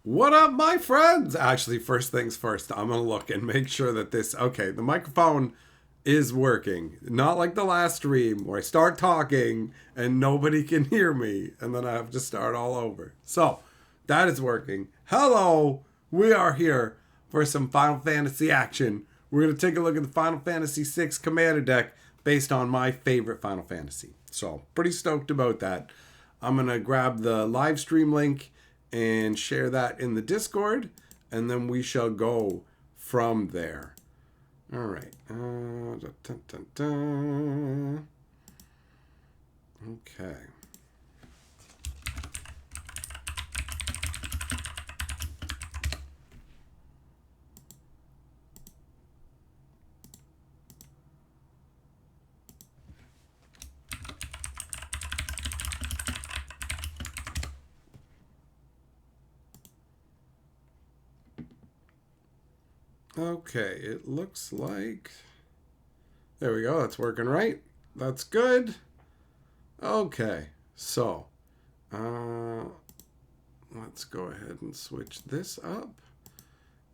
What up, my friends? Actually, first things first, I'm going to look and make sure that okay, the microphone is working. Not like the last stream where I start talking and nobody can hear me and then I have to start all over. So, that is working. Hello, we are here for some Final Fantasy action. We're going to take a look at the Final Fantasy VI Commander deck based on my favorite Final Fantasy. So, pretty stoked about that. I'm going to grab the live stream link and share that in the Discord, and then we shall go from there. All right. Okay. Okay, it looks like... There we go, that's working right. That's good. Okay, so... let's go ahead and switch this up.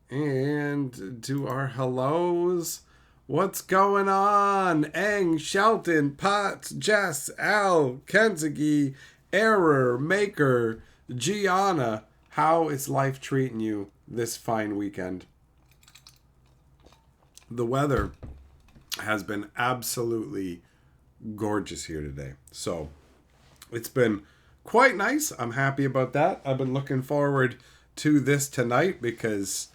And do our hellos. What's going on? Eng, Shelton, Potts, Jess, Al, Kentucky, Error, Maker, Gianna. How is life treating you this fine weekend? The weather has been absolutely gorgeous here today. So it's been quite nice. I'm happy about that. I've been looking forward to this tonight because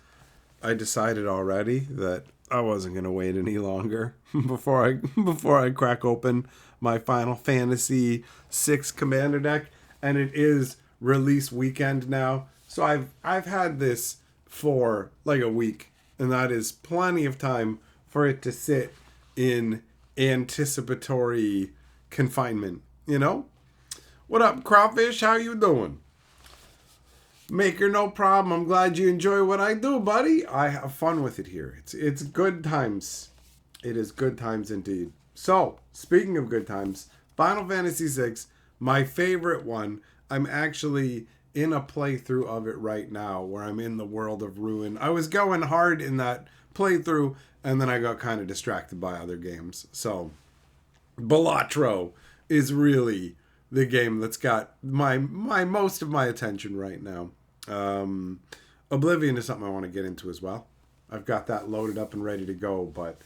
I decided already that I wasn't going to wait any longer before I crack open my Final Fantasy VI Commander deck, and it is release weekend now. So I've had this for like a week. And that is plenty of time for it to sit in anticipatory confinement, you know? What up, Crawfish? How you doing? Maker, no problem. I'm glad you enjoy what I do, buddy. I have fun with it here. It's good times. It is good times indeed. So, speaking of good times, Final Fantasy VI, my favorite one. I'm actually in a playthrough of it right now where I'm in the world of Ruin. I was going hard in that playthrough and then I got kind of distracted by other games. So Balatro is really the game that's got my most of my attention right now. Oblivion is something I want to get into as well. I've got that loaded up and ready to go, but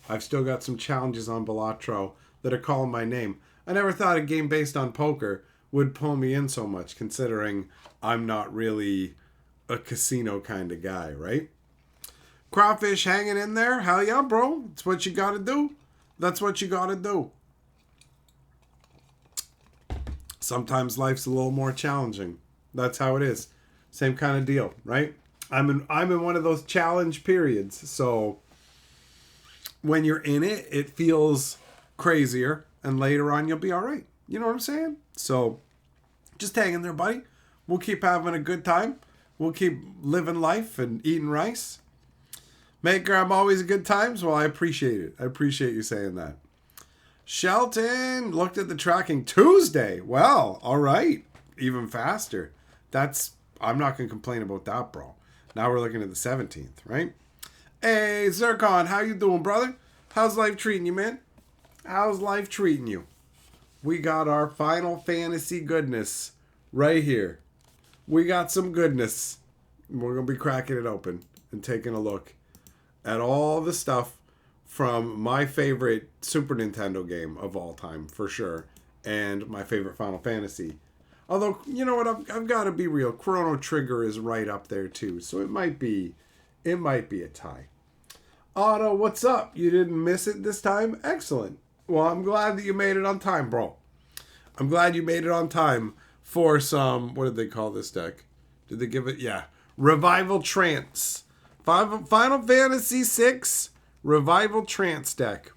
I've still got some challenges on Balatro that are calling my name. I never thought a game based on poker would pull me in so much, considering I'm not really a casino kind of guy, right? Crawfish hanging in there? Hell yeah, bro. That's what you gotta do. That's what you gotta do. Sometimes life's a little more challenging. That's how it is. Same kind of deal, right? I'm in one of those challenge periods. So when you're in it, it feels crazier, and later on you'll be all right. You know what I'm saying? So just hang in there, buddy. We'll keep having a good time. We'll keep living life and eating rice. Maker, I'm always a good times. Well, I appreciate it. I appreciate you saying that. Shelton looked at the tracking Tuesday. Well, all right. Even faster. I'm not going to complain about that, bro. Now we're looking at the 17th, right? Hey, Zircon, how you doing, brother? How's life treating you, man? How's life treating you? We got our Final Fantasy goodness right here. We got some goodness. We're going to be cracking it open and taking a look at all the stuff from my favorite Super Nintendo game of all time, for sure, and my favorite Final Fantasy. Although, you know what, I've got to be real. Chrono Trigger is right up there, too, so it might be a tie. Otto, what's up? You didn't miss it this time? Excellent. Well, I'm glad that you made it on time, bro. I'm glad you made it on time for some... What did they call this deck? Did they give it... Yeah. Revival Trance. Final Fantasy VI Revival Trance deck.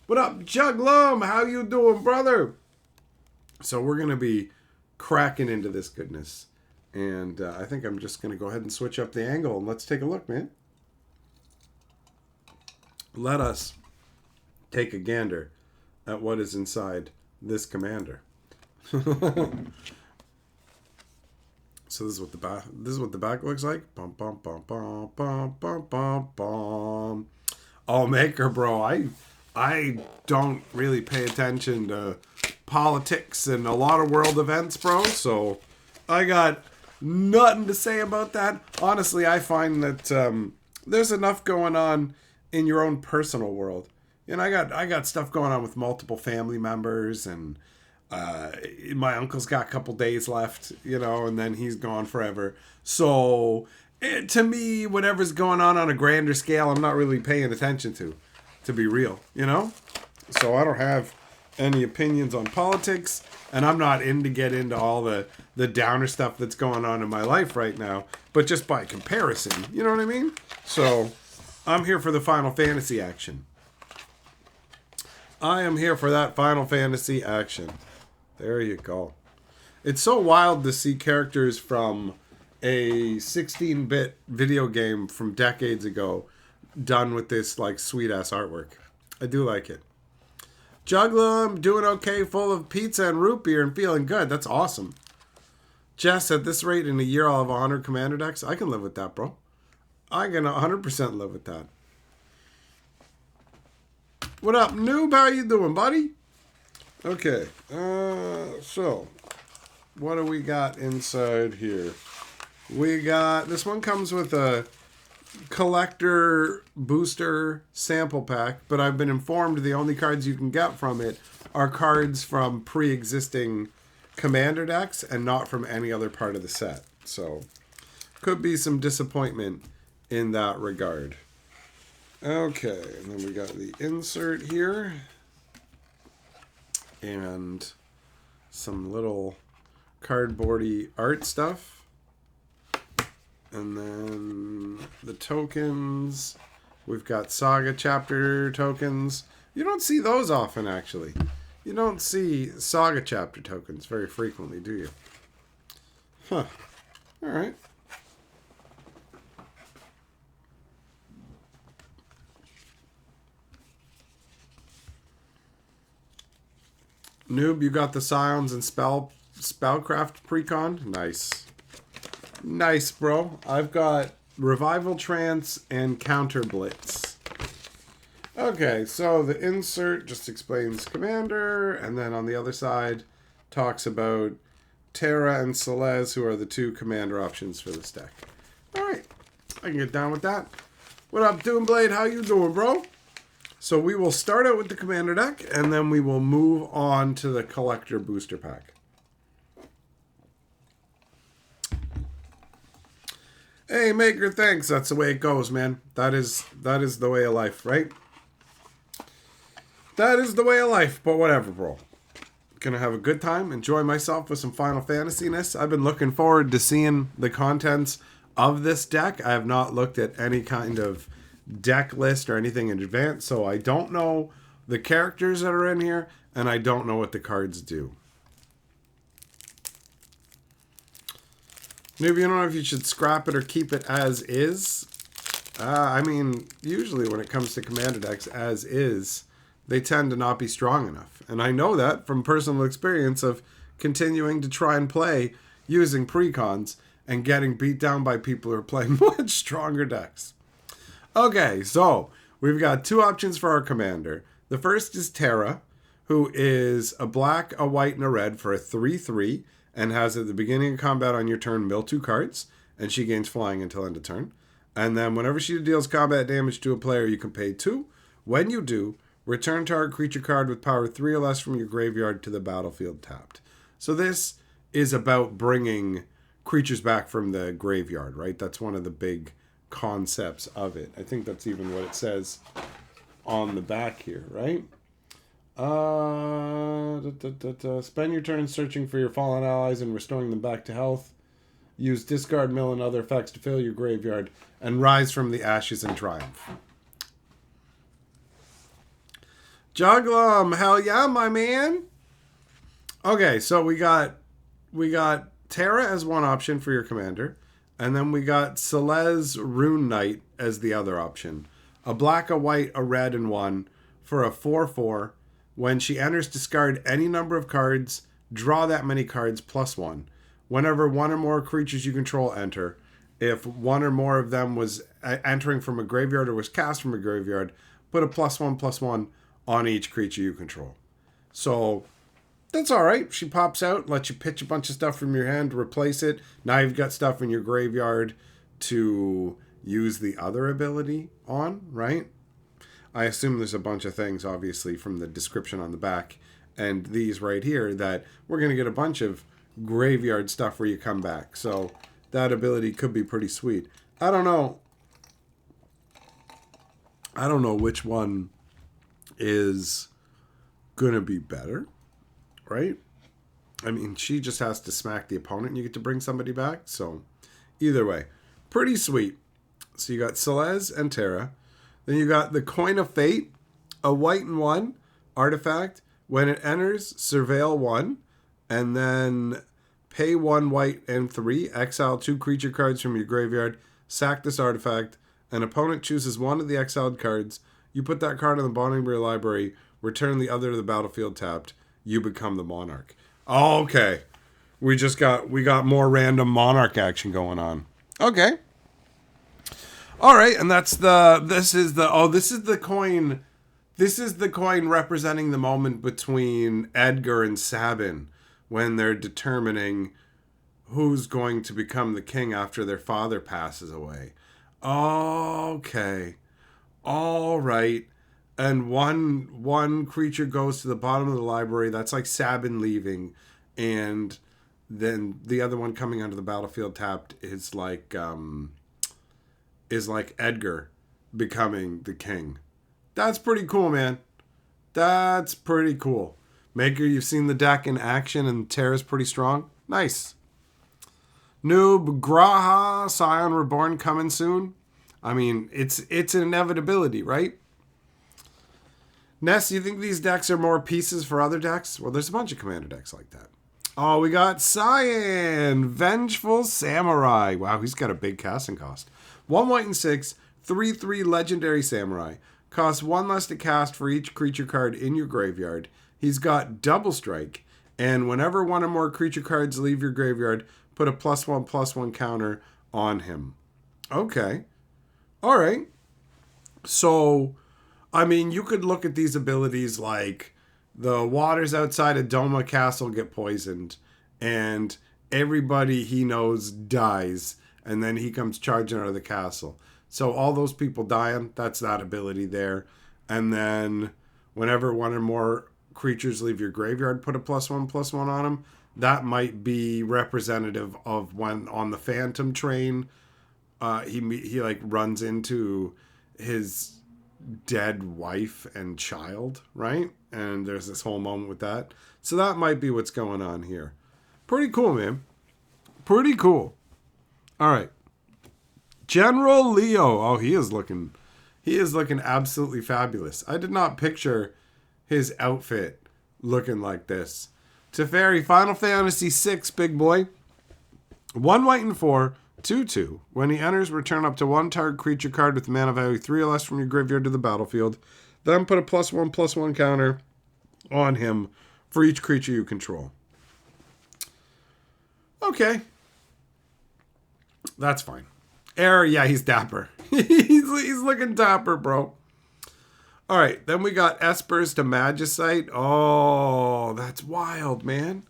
What up, Juglum? How you doing, brother? So we're going to be cracking into this goodness. And I think I'm just going to go ahead and switch up the angle. And let's take a look, man. Let us take a gander at what is inside this commander. So this is what the back looks like. Bum bum bum bum bum bum bum bum. Oh, Maker Bro, I don't really pay attention to politics and a lot of world events, bro. So I got nothing to say about that. Honestly, I find that there's enough going on in your own personal world. And I got stuff going on with multiple family members, and my uncle's got a couple days left, and then he's gone forever. So to me, whatever's going on a grander scale, I'm not really paying attention to be real, So I don't have any opinions on politics, and I'm not in to get into all the downer stuff that's going on in my life right now, but just by comparison, you know what I mean? So I'm here for the Final Fantasy action. I am here for that Final Fantasy action. There you go. It's so wild to see characters from a 16-bit video game from decades ago done with this like sweet-ass artwork. I do like it. Juggler, I'm doing okay, full of pizza and root beer and feeling good. That's awesome. Jess, at this rate, in a year I'll have 100 commander decks. I can live with that, bro. I can 100% live with that. What up, noob? How you doing, buddy? Okay. So, what do we got inside here? We got... This one comes with a collector booster sample pack, but I've been informed the only cards you can get from it are cards from pre-existing commander decks and not from any other part of the set. So, could be some disappointment in that regard. Okay, and then we got the insert here. And some little cardboardy art stuff. And then the tokens. We've got Saga Chapter tokens. You don't see those often, actually. You don't see Saga Chapter tokens very frequently, do you? Huh. Alright. Noob, you got the Scions and Spellcraft precon? Nice. Nice, bro. I've got Revival Trance and Counter Blitz. Okay, so the insert just explains Commander, and then on the other side talks about Terra and Celeste, who are the two Commander options for this deck. Alright, I can get down with that. What up, Doomblade? How you doing, bro? So we will start out with the Commander deck, and then we will move on to the Collector Booster Pack. Hey, Maker, thanks. That's the way it goes, man. That is the way of life, right? That is the way of life, but whatever, bro. Gonna have a good time, enjoy myself with some Final Fantasy-ness. I've been looking forward to seeing the contents of this deck. I have not looked at any kind of deck list or anything in advance, so I don't know the characters that are in here, and I don't know what the cards do. Maybe you don't know if you should scrap it or keep it as is. I mean, usually when it comes to commander decks as is, they tend to not be strong enough. And I know that from personal experience of continuing to try and play using precons and getting beat down by people who are playing much stronger decks. Okay, so we've got two options for our commander. The first is Terra, who is a black, a white, and a red for a 3/3, and has at the beginning of combat on your turn mill 2 cards, and she gains flying until end of turn. And then whenever she deals combat damage to a player, you can pay 2. When you do, return target creature card with power 3 or less from your graveyard to the battlefield tapped. So this is about bringing creatures back from the graveyard, right? That's one of the big concepts of it. I think that's even what it says on the back here, right? Spend your turn searching for your fallen allies and restoring them back to health. Use discard, mill, and other effects to fill your graveyard and rise from the ashes in triumph. Juglum, hell yeah, my man. Okay, so we got Terra as one option for your commander, and then we got Celeste Rune Knight as the other option. A black, a white, a red, and 1 for a 4/4. When she enters, discard any number of cards, draw that many cards plus 1. Whenever one or more creatures you control enter, if one or more of them was entering from a graveyard or was cast from a graveyard, put a +1/+1 on each creature you control. So that's all right. She pops out, lets you pitch a bunch of stuff from your hand to replace it. Now you've got stuff in your graveyard to use the other ability on, right? I assume there's a bunch of things, obviously, from the description on the back and these right here that we're going to get a bunch of graveyard stuff where you come back. So that ability could be pretty sweet. I don't know which one is going to be better, right? I mean, she just has to smack the opponent and you get to bring somebody back. So either way, pretty sweet. So you got Celeste and Terra. Then you got the Coin of Fate, a white and 1 artifact. When it enters, surveil 1, and then pay 1 white and 3, exile 2 creature cards from your graveyard, sack this artifact. An opponent chooses one of the exiled cards. You put that card on the bottom of your library, return the other to the battlefield tapped. You become the monarch. Oh, okay. We got more random monarch action going on. Okay. All right, and this is the coin. This is the coin representing the moment between Edgar and Sabin when they're determining who's going to become the king after their father passes away. Okay. All right. And one creature goes to the bottom of the library. That's like Sabin leaving, and then the other one coming onto the battlefield tapped is like Edgar becoming the king. That's pretty cool, man. That's pretty cool. Maker, you've seen the deck in action, and Terra's pretty strong. Nice. Noob Graha Scion Reborn coming soon. I mean, it's an inevitability, right? Ness, you think these decks are more pieces for other decks? Well, there's a bunch of commander decks like that. Oh, we got Cyan, Vengeful Samurai. Wow, he's got a big casting cost. 1 white and 6, 3/3 Legendary Samurai. Costs 1 less to cast for each creature card in your graveyard. He's got Double Strike, and whenever one or more creature cards leave your graveyard, put a +1/+1 counter on him. Okay. All right. So, I mean, you could look at these abilities like the waters outside of Doma Castle get poisoned, and everybody he knows dies, and then he comes charging out of the castle. So all those people dying, that's that ability there. And then whenever one or more creatures leave your graveyard, put a +1/+1 on them. That might be representative of when on the Phantom train, he like runs into his dead wife and child, right? And there's this whole moment with that. So that might be what's going on here. Pretty cool, man. Pretty cool. All right. General Leo. Oh, he is looking absolutely fabulous. I did not picture his outfit looking like this. Teferi, Final Fantasy VI, big boy. 1 white and 4, 2/2. When he enters, return up to 1 target creature card with mana value 3 or less from your graveyard to the battlefield. Then put a +1/+1 counter on him for each creature you control. Okay. That's fine. Yeah, he's dapper. he's looking dapper, bro. All right, then we got Espers to Magicite. Oh, that's wild, man.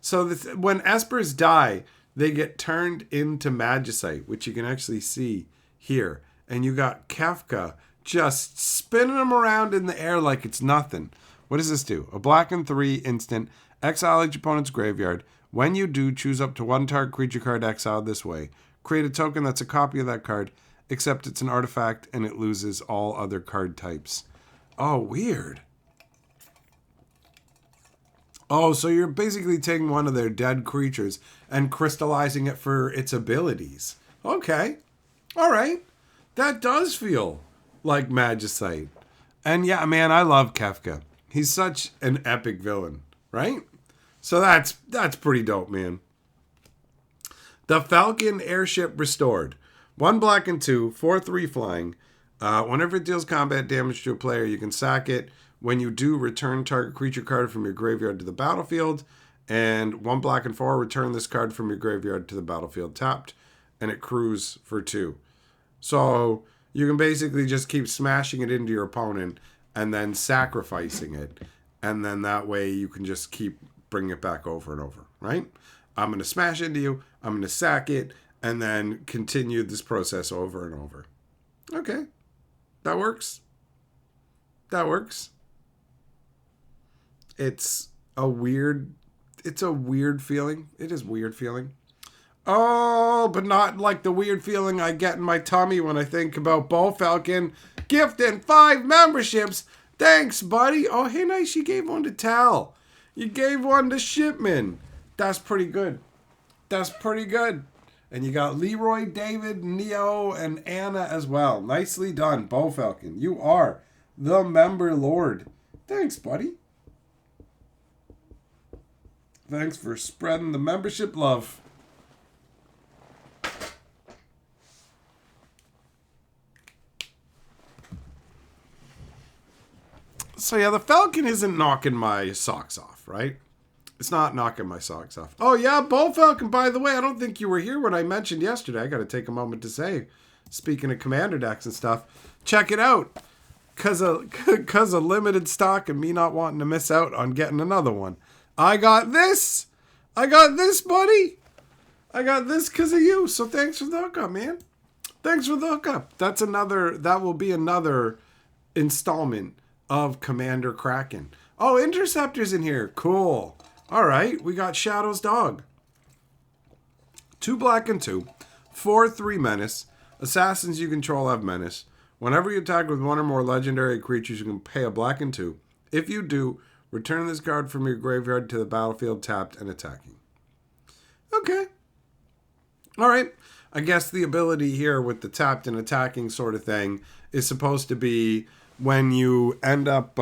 So when Espers die, they get turned into Magicite, which you can actually see here. And you got Kefka just spinning them around in the air like it's nothing. What does this do? A black and 3 instant. Exile each opponent's graveyard. When you do, choose up to 1 target creature card exiled this way. Create a token that's a copy of that card, except it's an artifact and it loses all other card types. Oh, weird. Oh, so you're basically taking one of their dead creatures and crystallizing it for its abilities. Okay. All right. That does feel like Magicite. And yeah, man, I love Kefka. He's such an epic villain, right? So that's pretty dope, man. The Falcon Airship Restored. 1 black and 2, 4/3 flying. Whenever it deals combat damage to a player, you can sack it. When you do, return target creature card from your graveyard to the battlefield. And 1 black and 4, return this card from your graveyard to the battlefield tapped, and it crews for 2. So you can basically just keep smashing it into your opponent and then sacrificing it. And then that way you can just keep bringing it back over and over, right? I'm going to smash into you, I'm going to sack it, and then continue this process over and over. Okay, that works. That works. It's a weird feeling. It is weird feeling. Oh, but not like the weird feeling I get in my tummy when I think about Bo Falcon gifting 5 memberships. Thanks, buddy. Oh, hey, nice. You gave one to Tal. You gave one to Shipman. That's pretty good. That's pretty good. And you got Leroy, David, Neo, and Anna as well. Nicely done, Bo Falcon. You are the member lord. Thanks, buddy. Thanks for spreading the membership love. So yeah, the Falcon isn't knocking my socks off, right? It's not knocking my socks off. Oh yeah, Bo Falcon, by the way, I don't think you were here when I mentioned yesterday. I got to take a moment to say, speaking of Commander decks and stuff, check it out. Cause of limited stock and me not wanting to miss out on getting another one. I got this, buddy. I got this because of you. So thanks for the hookup, man. Thanks for the hookup. That will be another installment of Commander Crackin. Oh, Interceptor's in here. Cool. All right, we got Shadow's Dog. 2 black and 2. 4/3 menace. Assassins you control have menace. Whenever you attack with 1 or more legendary creatures, you can pay a black and 2. If you do, return this card from your graveyard to the battlefield tapped and attacking. Okay. All right. I guess the ability here with the tapped and attacking sort of thing is supposed to be when you end up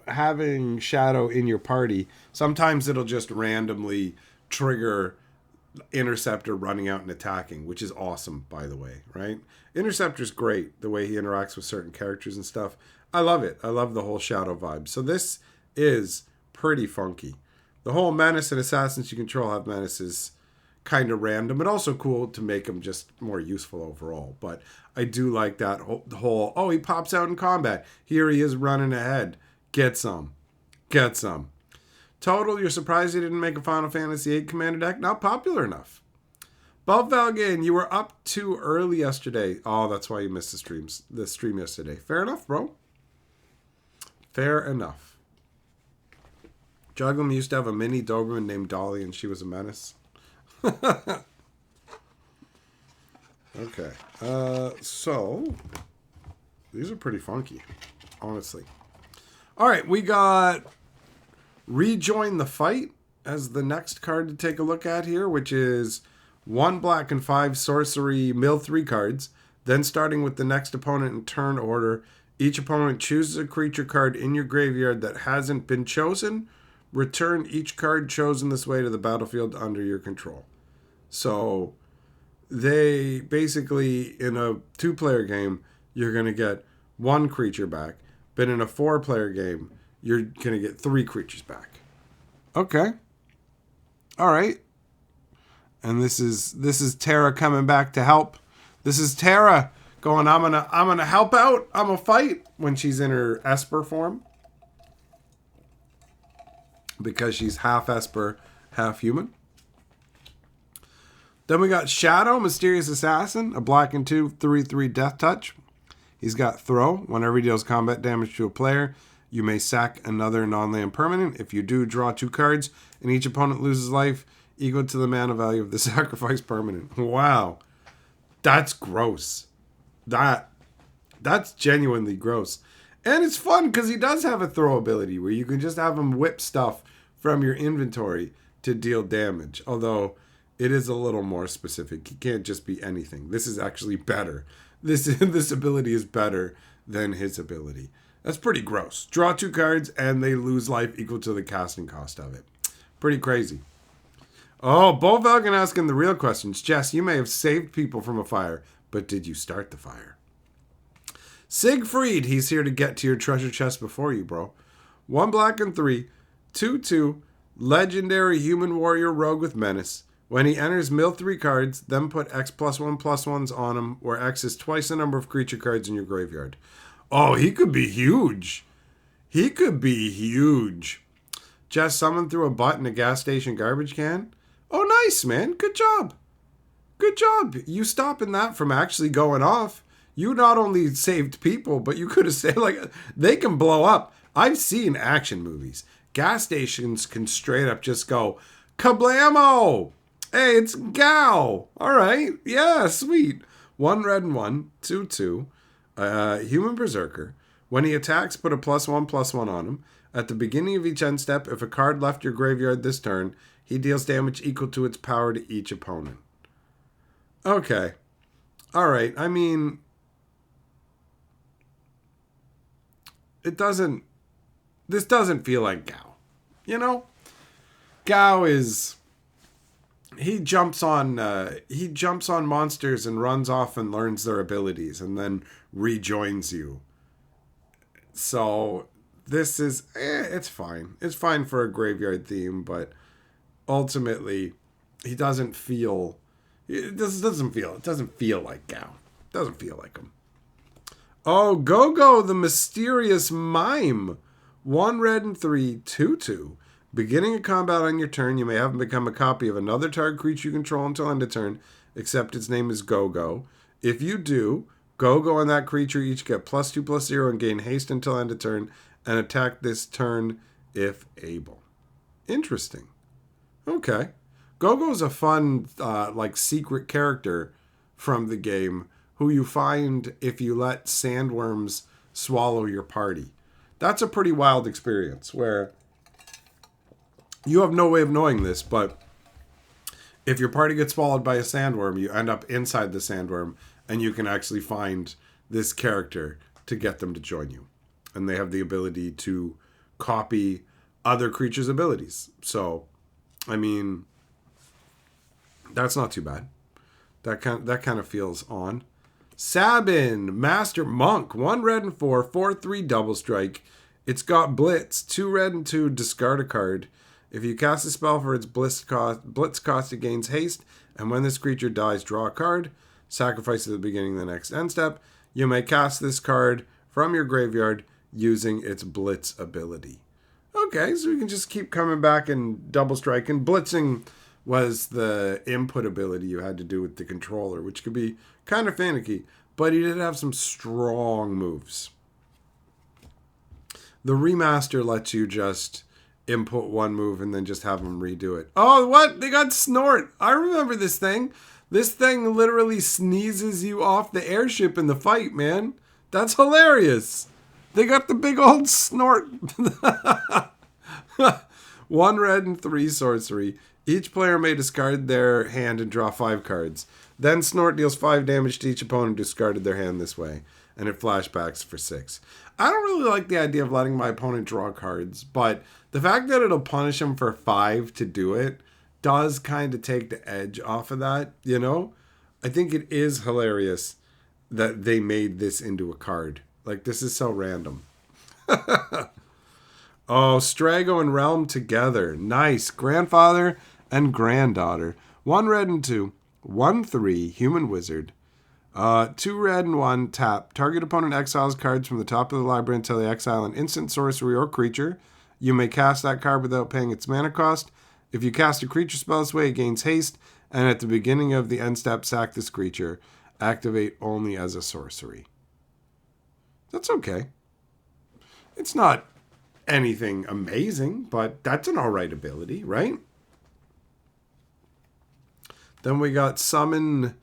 having Shadow in your party, sometimes it'll just randomly trigger Interceptor running out and attacking, which is awesome, by the way, right? Interceptor's great, the way he interacts with certain characters and stuff. I love it. I love the whole Shadow vibe. So this is pretty funky. The whole menace and assassins you control have menaces kind of random, but also cool to make them just more useful overall. But I do like that whole, oh, he pops out in combat. Here he is running ahead. Get some. Get some. Total, you're surprised he didn't make a Final Fantasy VIII Commander deck? Not popular enough. Bob Valgain, you were up too early yesterday. Oh, that's why you missed the stream yesterday. Fair enough, bro. Fair enough. Juggum used to have a mini Doberman named Dolly, and she was a menace. Okay. So, these are pretty funky, honestly. All right, we got Rejoin the Fight as the next card to take a look at here, which is 1 black and 5 sorcery, mill 3 cards. Then starting with the next opponent in turn order, each opponent chooses a creature card in your graveyard that hasn't been chosen. Return each card chosen this way to the battlefield under your control. So they basically, in a 2-player game, you're going to get 1 creature back. But in a 4-player game, you're going to get 3 creatures back. Okay. All right. And this is Tara coming back to help. This is Tara going, I'm gonna help out. I'm gonna fight when she's in her Esper form. Because she's half Esper, half human. Then we got Shadow, Mysterious Assassin, a black and 2, 3/3 death touch. He's got throw. Whenever he deals combat damage to a player, you may sack another non-land permanent. If you do, draw 2 cards, and each opponent loses life equal to the mana value of the sacrifice permanent. Wow. That's gross. That's genuinely gross. And it's fun because he does have a throw ability where you can just have him whip stuff from your inventory to deal damage. Although it is a little more specific. He can't just be anything. This is actually better. This ability is better than his ability. That's pretty gross. Draw 2 cards and they lose life equal to the casting cost of it. Pretty crazy. Oh, Bo Valgan asking the real questions. Jess, you may have saved people from a fire, but did you start the fire? Siegfried, he's here to get to your treasure chest before you, bro. 1 black and 3, 2/2, legendary human warrior rogue with menace. When he enters, mill 3 cards, then put X +1/+1s on him, where X is twice the number of creature cards in your graveyard. Oh, he could be huge. He could be huge. Just summon through a butt in a gas station garbage can. Oh, nice, man. Good job. Good job. You stopping that from actually going off. You not only saved people, but you could have saved, like, they can blow up. I've seen action movies. Gas stations can straight up just go, kablamo! Hey, it's Gao. All right. Yeah, sweet. 1 red and 1, 2/2. Human Berserker. When he attacks, put a +1/+1 on him. At the beginning of each end step, if a card left your graveyard this turn, he deals damage equal to its power to each opponent. Okay. All right. I mean, this doesn't feel like Gao. You know? Gao is... He jumps on monsters and runs off and learns their abilities and then rejoins you. So this is it's fine. It's fine for a graveyard theme, but ultimately it doesn't feel like Gao. It doesn't feel like him. Oh, Go-Go, the mysterious mime. 1 red and 3, 2/2. Beginning a combat on your turn, you may have him become a copy of another target creature you control until end of turn, except its name is Go-Go. If you do, Go-Go and that creature each get +2/+0 and gain haste until end of turn, and attack this turn if able. Interesting. Okay. Go-Go's a fun, secret character from the game who you find if you let sandworms swallow your party. That's a pretty wild experience where... You have no way of knowing this, but if your party gets swallowed by a sandworm, you end up inside the sandworm, and you can actually find this character to get them to join you. And they have the ability to copy other creatures' abilities. So, I mean, that's not too bad. That kind of feels on. Sabin, Master Monk, 1 red and 4, 4/3 double strike. It's got Blitz, 2 red and 2, discard a card. If you cast a spell for its blitz cost, it gains haste, and when this creature dies, draw a card. Sacrifice at the beginning of the next end step. You may cast this card from your graveyard using its blitz ability. Okay, so we can just keep coming back and double striking. Blitzing was the input ability you had to do with the controller, which could be kind of finicky, but he did have some strong moves. The remaster lets you just input one move and then just have them redo it. Oh, what? They got Snort. I remember this thing. This thing literally sneezes you off the airship in the fight, man. That's hilarious. They got the big old Snort. 1 red and 3 sorcery. Each player may discard their hand and draw 5 cards. Then Snort deals 5 damage to each opponent who discarded their hand this way, and it flashbacks for 6. I don't really like the idea of letting my opponent draw cards, but the fact that it'll punish him for 5 to do it does kind of take the edge off of that, you know? I think it is hilarious that they made this into a card. Like, this is so random. Oh, Strago and Realm together. Nice. Grandfather and granddaughter. 1 red and 2. 1/3. Human wizard. 2 red and 1. Tap. Target opponent exiles cards from the top of the library until they exile an instant, sorcery, or creature. You may cast that card without paying its mana cost. If you cast a creature spell this way, it gains haste. And at the beginning of the end step, sack this creature. Activate only as a sorcery. That's okay. It's not anything amazing, but that's an alright ability, right? Then we got Summon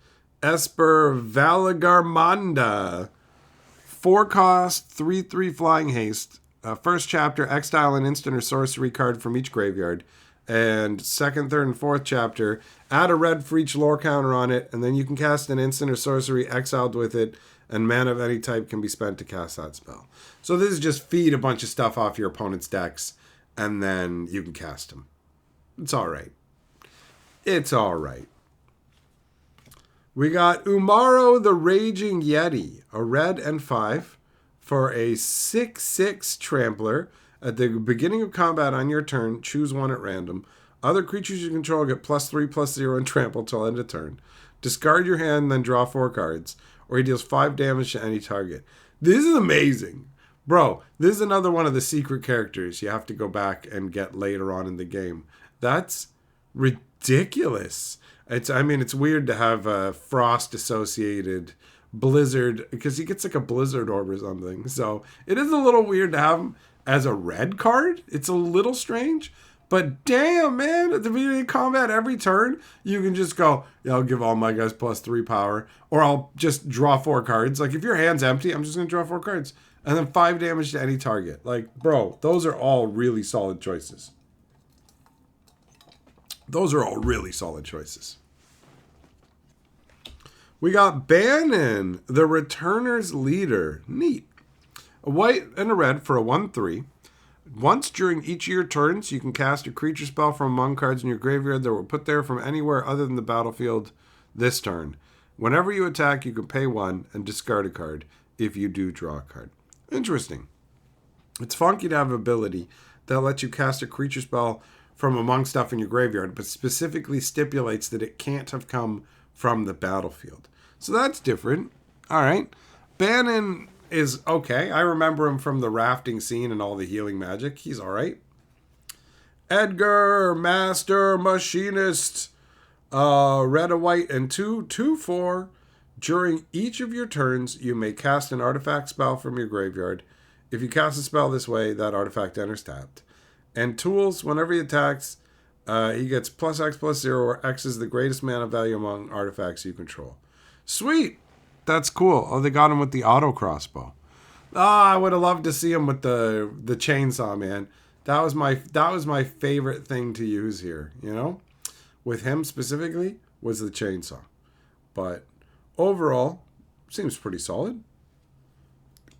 Esper Valagarmanda. 4 cost, 3/3 flying haste. First chapter, exile an instant or sorcery card from each graveyard. And second, third, and fourth chapter, add a red for each lore counter on it, and then you can cast an instant or sorcery exiled with it, and mana of any type can be spent to cast that spell. So this is just feed a bunch of stuff off your opponent's decks, and then you can cast them. It's alright. It's alright. We got Umaro the Raging Yeti, a red and 5 for a 6/6 trampler. At the beginning of combat on your turn, choose one at random. Other creatures you control get +3/+0 and trample till end of turn. Discard your hand, then draw 4 cards, or he deals 5 damage to any target. This is amazing. Bro, this is another one of the secret characters you have to go back and get later on in the game. That's ridiculous. It's weird to have a frost associated blizzard, because he gets like a blizzard orb or something. So it is a little weird to have him as a red card. It's a little strange. But damn, man, at the beginning of combat, every turn, you can just go, yeah, I'll give all my guys +3 power. Or I'll just draw 4 cards. Like, if your hand's empty, I'm just going to draw 4 cards. And then 5 damage to any target. Like, bro, those are all really solid choices. Those are all really solid choices. We got Bannon, the Returner's Leader. Neat. A white and a red for a 1/3. Once during each of your turns, you can cast a creature spell from among cards in your graveyard that were put there from anywhere other than the battlefield this turn. Whenever you attack, you can pay 1 and discard a card if you do draw a card. Interesting. It's funky to have an ability that lets you cast a creature spell from among stuff in your graveyard, but specifically stipulates that it can't have come from the battlefield. So that's different. All right. Bannon is okay. I remember him from the rafting scene and all the healing magic. He's all right. Edgar, Master Machinist. Red, a white, and 2/4. During each of your turns, you may cast an artifact spell from your graveyard. If you cast a spell this way, that artifact enters tapped. And tools, whenever he attacks, he gets +X/+0, where X is the greatest mana value among artifacts you control. Sweet! That's cool. Oh, they got him with the auto crossbow. I would have loved to see him with the chainsaw, man. That was my favorite thing to use here, you know? With him specifically, was the chainsaw. But overall, seems pretty solid.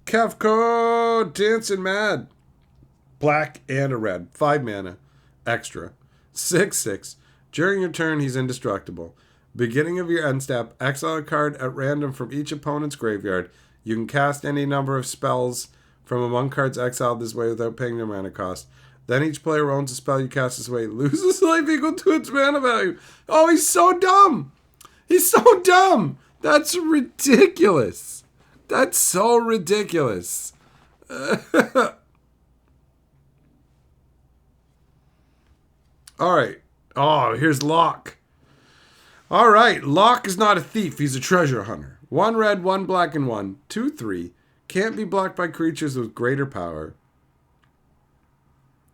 Kefko, Dancing Mad. Black and a red. 5 mana. Extra. 6/6. During your turn, he's indestructible. Beginning of your end step, exile a card at random from each opponent's graveyard. You can cast any number of spells from among cards exiled this way without paying their mana cost. Then each player who owns a spell you cast this way loses life equal to its mana value. Oh, he's so dumb. He's so dumb. That's ridiculous. That's so ridiculous. All right. Oh, here's Locke. All right. Locke is not a thief. He's a treasure hunter. 1 red, 1 black, and 1. 2/3. Can't be blocked by creatures with greater power.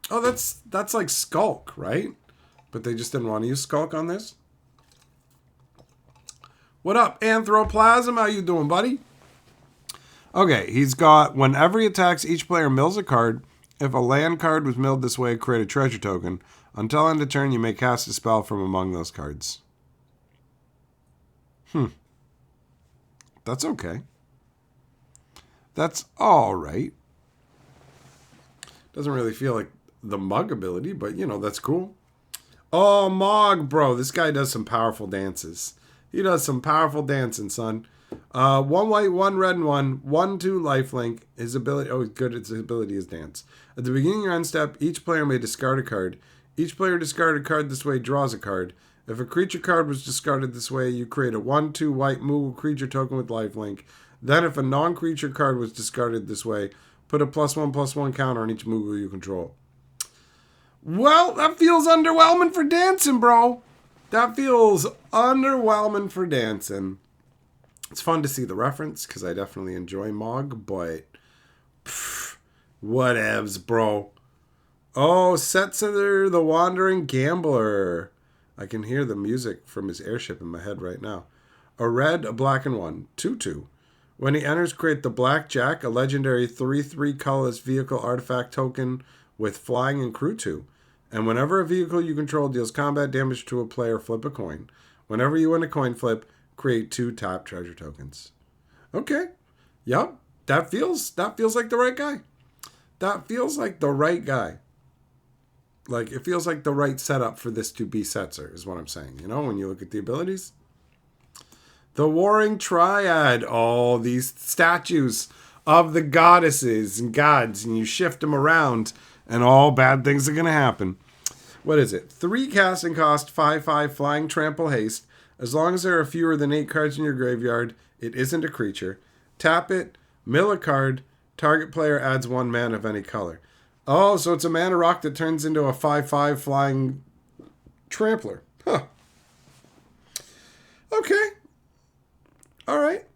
Oh, that's like Skulk, right? But they just didn't want to use Skulk on this. What up, Anthroplasm? How you doing, buddy? Okay, he's got, whenever he attacks, each player mills a card. If a land card was milled this way, create a treasure token. Until end of turn, you may cast a spell from among those cards. That's okay. That's all right. Doesn't really feel like the mug ability, but, you know, that's cool. Oh, Mog, bro. This guy does some powerful dances. He does some powerful dancing, son. 1 white, 1 red, and 1. 1/2 lifelink. His ability... Oh, good. His ability is dance. At the beginning of your end step, each player may discard a card. Each player discarded a card this way draws a card. If a creature card was discarded this way, you create a 1/2 white Moogle creature token with lifelink. Then if a non-creature card was discarded this way, put a +1/+1 counter on each Moogle you control. Well, that feels underwhelming for dancing, bro. That feels underwhelming for dancing. It's fun to see the reference, because I definitely enjoy Mog, but... whatevs, bro. Oh, Setzer the Wandering Gambler. I can hear the music from his airship in my head right now. A red, a black, and 1. 2/2. When he enters, create the Blackjack, a legendary 3/3 colorless vehicle artifact token with flying and crew 2. And whenever a vehicle you control deals combat damage to a player, flip a coin. Whenever you win a coin flip, create 2 tap treasure tokens. Okay. Yup. That feels like the right guy. That feels like the right guy. Like, it feels like the right setup for this to be Setzer, is what I'm saying. You know, when you look at the abilities. The Warring Triad. Oh, these statues of the goddesses and gods, and you shift them around. And all bad things are going to happen. What is it? 3 casting cost, 5/5 flying trample haste. As long as there are fewer than 8 cards in your graveyard, it isn't a creature. Tap it, mill a card, target player adds 1 mana of any color. Oh, so it's a mana rock that turns into a 5/5 flying trampler. Huh. Okay. All right.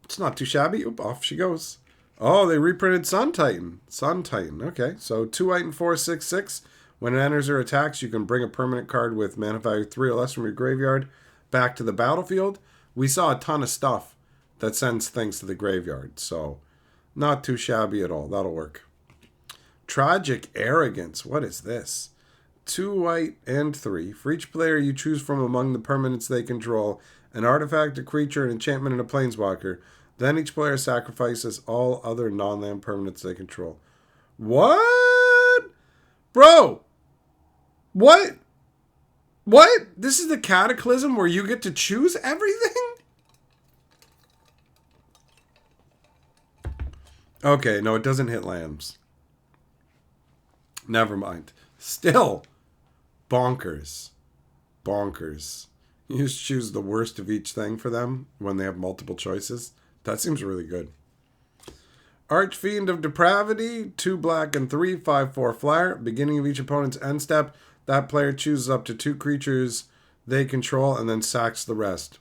It's not too shabby. Oop, off she goes. Oh, they reprinted Sun Titan. Sun Titan. Okay, so 2 white and 4, 6/6. When it enters or attacks, you can bring a permanent card with mana value 3 or less from your graveyard back to the battlefield. We saw a ton of stuff that sends things to the graveyard, so not too shabby at all. That'll work. Tragic Arrogance. What is this? 2 white and 3. For each player you choose from among the permanents they control, an artifact, a creature, an enchantment, and a planeswalker. Then each player sacrifices all other non-land permanents they control. What? Bro! What? What? This is the Cataclysm where you get to choose everything? Okay, no, it doesn't hit lands. Never mind. Still, bonkers. Bonkers. You just choose the worst of each thing for them when they have multiple choices. That seems really good. Archfiend of Depravity, 2 black and 3, 5/4 flyer. Beginning of each opponent's end step, that player chooses up to 2 creatures they control and then sacks the rest.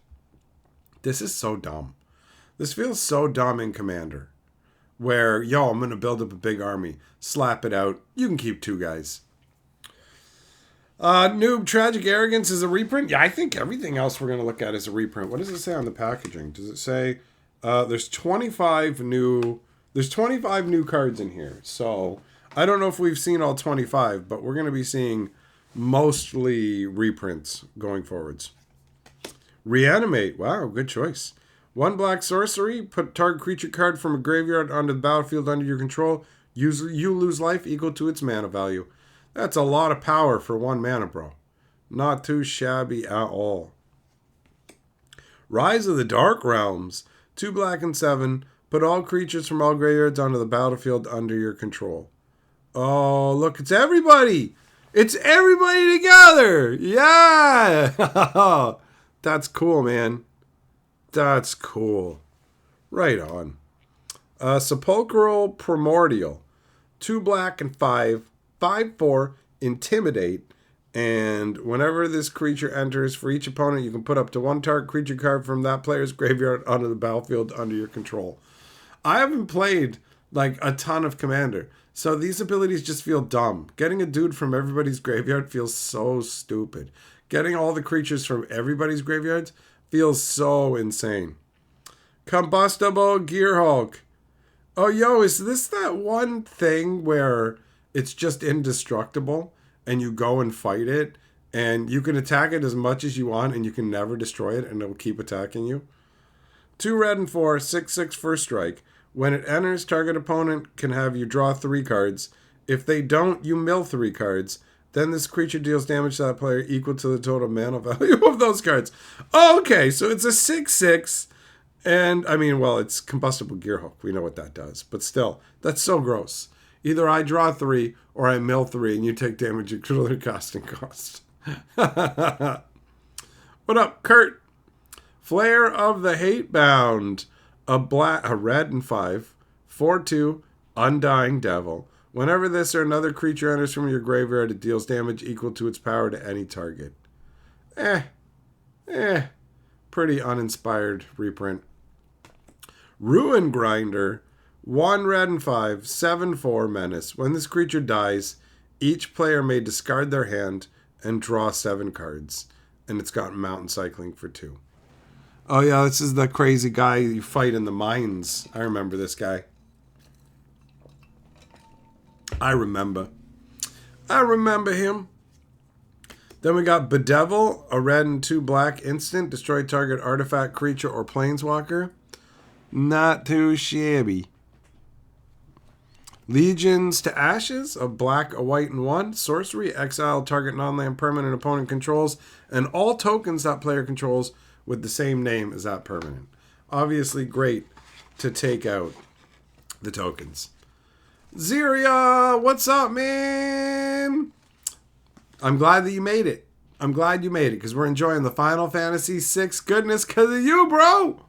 This is so dumb. This feels so dumb in Commander. Where, yo, I'm going to build up a big army. Slap it out. You can keep 2 guys. Noob Tragic Arrogance is a reprint. Yeah, I think everything else we're going to look at is a reprint. What does it say on the packaging? Does it say there's 25 new cards in here. So I don't know if we've seen all 25, but we're going to be seeing mostly reprints going forwards. Reanimate. Wow, good choice. 1 black sorcery. Put target creature card from a graveyard onto the battlefield under your control. You lose life equal to its mana value. That's a lot of power for 1 mana, bro. Not too shabby at all. Rise of the Dark Realms. 2 black and 7. Put all creatures from all graveyards onto the battlefield under your control. Oh, look, it's everybody. It's everybody together. Yeah. That's cool, man. That's cool. Right on. Sepulchral Primordial. 2 black and 5. 5/4. Intimidate. And whenever this creature enters, for each opponent, you can put up to 1 target creature card from that player's graveyard onto the battlefield under your control. I haven't played like a ton of Commander, so these abilities just feel dumb. Getting a dude from everybody's graveyard feels so stupid. Getting all the creatures from everybody's graveyards feels so insane. Combustible Gearhulk. Oh, yo, is this that one thing where it's just indestructible and you go and fight it and you can attack it as much as you want and you can never destroy it and it'll keep attacking you? 2 red and 4, 6/6 first strike. When it enters, target opponent can have you draw 3 cards. If they don't, you mill 3 cards. Then this creature deals damage to that player equal to the total mana value of those cards. Oh, okay, so it's a 6/6. And, I mean, well, it's Combustible Gearhulk. We know what that does. But still, that's so gross. Either I draw 3 or I mill 3 and you take damage equal to their casting cost. What up, Kurt? Flare of the Hatebound. A red and 5. 4/2. Undying Devil. Whenever this or another creature enters from your graveyard, it deals damage equal to its power to any target. Pretty uninspired reprint. Ruin Grinder. 1 red and 5. 7/4 menace. When this creature dies, each player may discard their hand and draw 7 cards. And it's got mountain cycling for 2. Oh yeah, this is the crazy guy you fight in the mines. I remember this guy. I remember him. Then we got Bedevil, a red and 2 black instant. Destroy target artifact, creature, or planeswalker. Not too shabby. Legions to Ashes, a black, a white, and 1. Sorcery, exile target non-land permanent opponent controls, and all tokens that player controls with the same name as that permanent. Obviously great to take out the tokens. Ziria, what's up, man? I'm glad that you made it. I'm glad you made it because we're enjoying the Final Fantasy VI goodness because of you, bro.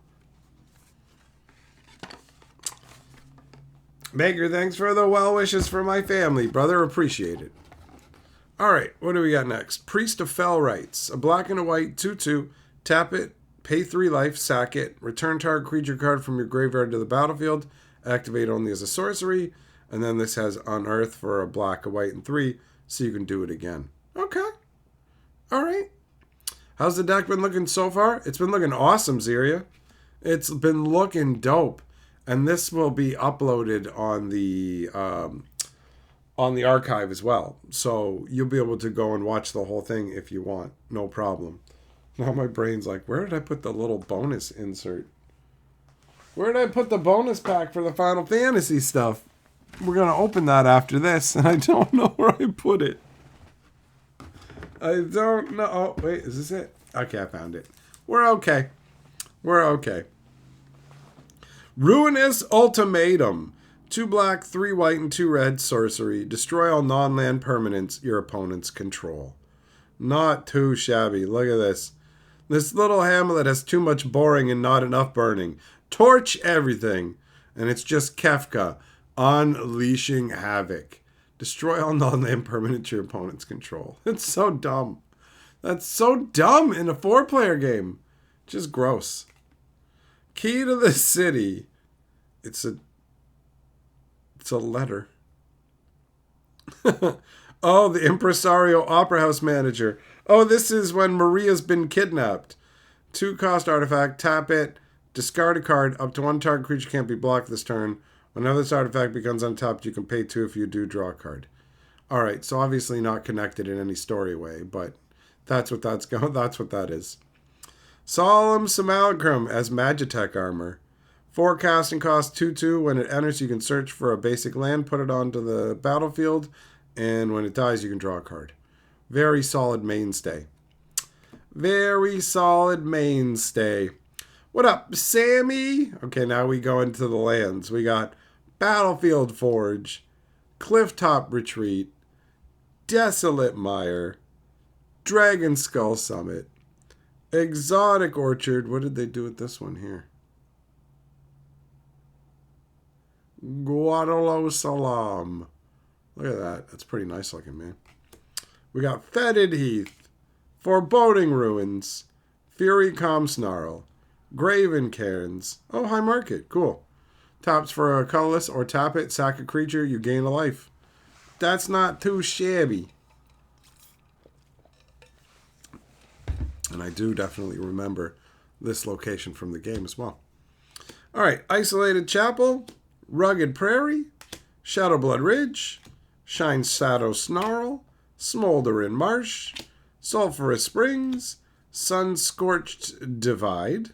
Baker, thanks for the well wishes for my family, brother. Appreciate it. All right, what do we got next? Priest of Fell Rites. A black and a white 2/2. Tap it, pay 3 life, sack it. Return target creature card from your graveyard to the battlefield. Activate only as a sorcery. And then this has Unearth for a black, a white, and 3, so you can do it again. Okay. All right. How's the deck been looking so far? It's been looking awesome, Ziria. It's been looking dope. And this will be uploaded on the archive as well. So you'll be able to go and watch the whole thing if you want. No problem. Now my brain's like, where did I put the little bonus insert? Where did I put the bonus pack for the Final Fantasy stuff? We're going to open that after this, and I don't know where I put it. I don't know. Oh, wait, is this it? Okay, I found it. We're okay. We're okay. Ruinous Ultimatum. 2 black, 3 white, and 2 red sorcery. Destroy all non-land permanents your opponents control. Not too shabby. Look at this. This little hamlet has too much boring and not enough burning. Torch everything. And it's just Kefka unleashing havoc. Destroy all non-land permanents your opponents control. It's so dumb. That's so dumb in a 4-player game. Just gross. Key to the City. It's a letter. Oh, the Impresario Opera House Manager. Oh, this is when Maria's been kidnapped. 2 cost artifact. Tap it. Discard a card. Up to 1 target creature can't be blocked this turn. Whenever this artifact becomes untapped, you can pay 2 if you do draw a card. Alright, so obviously not connected in any story way, but that's what that is. Solemn Simulacrum as Magitech armor. 4 casting cost 2/2. When it enters, you can search for a basic land, put it onto the battlefield, and when it dies, you can draw a card. Very solid mainstay. Very solid mainstay. What up, Sammy? Okay, now we go into the lands. We got Battlefield Forge, Clifftop Retreat, Desolate Mire, Dragon Skull Summit, Exotic Orchard. What did they do with this one here? Guadalo Salam. Look at that. That's pretty nice looking, man. We got Fetid Heath, Foreboding Ruins, Fury Calm Snarl, Graven Cairns. Oh, high market. Cool. Taps for a colorless or tap it, sack a creature, you gain a life. That's not too shabby. And I do definitely remember this location from the game as well. All right, Isolated Chapel, Rugged Prairie, Shadowblood Ridge, Shine Shadow Snarl, Smoldering Marsh, Sulphurous Springs, Sun-Scorched Divide.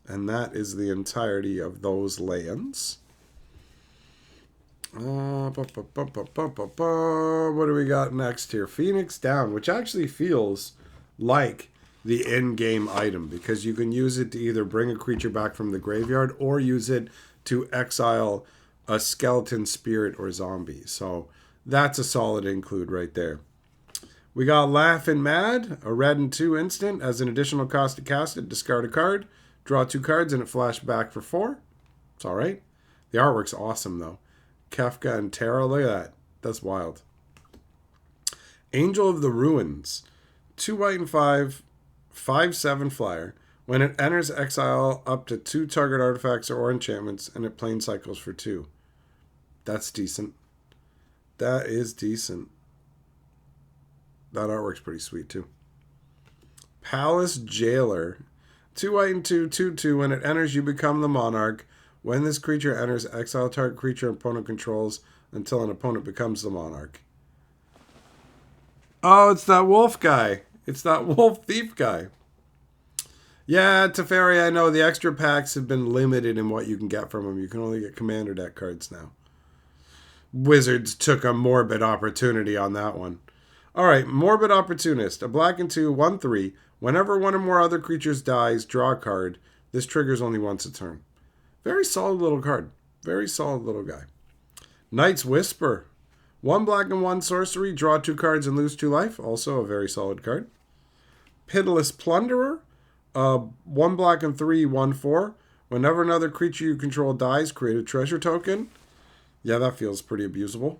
And that is the entirety of those lands. What do we got next here? Phoenix Down, which actually feels like the in-game item because you can use it to either bring a creature back from the graveyard or use it to exile a skeleton, spirit, or zombie. So that's a solid include right there. We got Laughin' Mad, a red and 2 instant. As an additional cost to cast it, discard a card. Draw 2 cards and it flashed back for 4. It's alright. The artwork's awesome though. Kefka and Terra, look at that. That's wild. Angel of the Ruins. 2 white and 5, 5/7 flyer. When it enters, exile up to 2 target artifacts or enchantments and it plane cycles for 2. That's decent. That is decent. That artwork's pretty sweet too. Palace Jailer. 2 white and 2, 2/2. When it enters, you become the monarch. When this creature enters, exile target creature opponent controls until an opponent becomes the monarch. Oh, it's that wolf guy. It's that wolf thief guy. Yeah, Teferi, I know the extra packs have been limited in what you can get from them. You can only get commander deck cards now. Wizards took a morbid opportunity on that one. Alright, Morbid Opportunist. A black and 2, 1/3. Whenever one or more other creatures dies, draw a card. This triggers only once a turn. Very solid little card. Very solid little guy. Knight's Whisper. 1 black and 1 sorcery. Draw 2 cards and lose 2 life. Also a very solid card. Pitiless Plunderer. 1 black and 3, 1/4. Whenever another creature you control dies, create a treasure token. Yeah, that feels pretty abusable.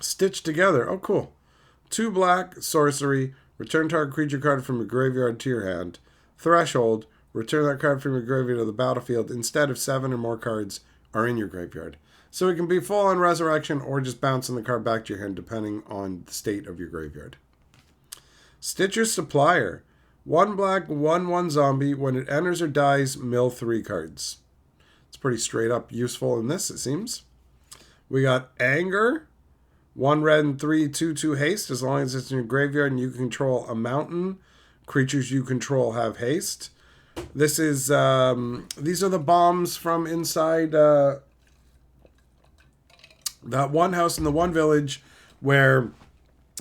Stitched Together. Oh, cool. 2 black, sorcery. Return target creature card from your graveyard to your hand. Threshold. Return that card from your graveyard to the battlefield instead of 7 or more cards are in your graveyard. So it can be full on resurrection or just bouncing the card back to your hand depending on the state of your graveyard. Stitcher's Supplier. 1 black, 1/1 zombie. When it enters or dies, mill 3 cards. It's pretty straight up useful in this, it seems. We got Anger. 1 red and 3, 2/2 haste. As long as it's in your graveyard and you control a mountain, creatures you control have haste. This is, these are the bombs from inside that one house in the one village where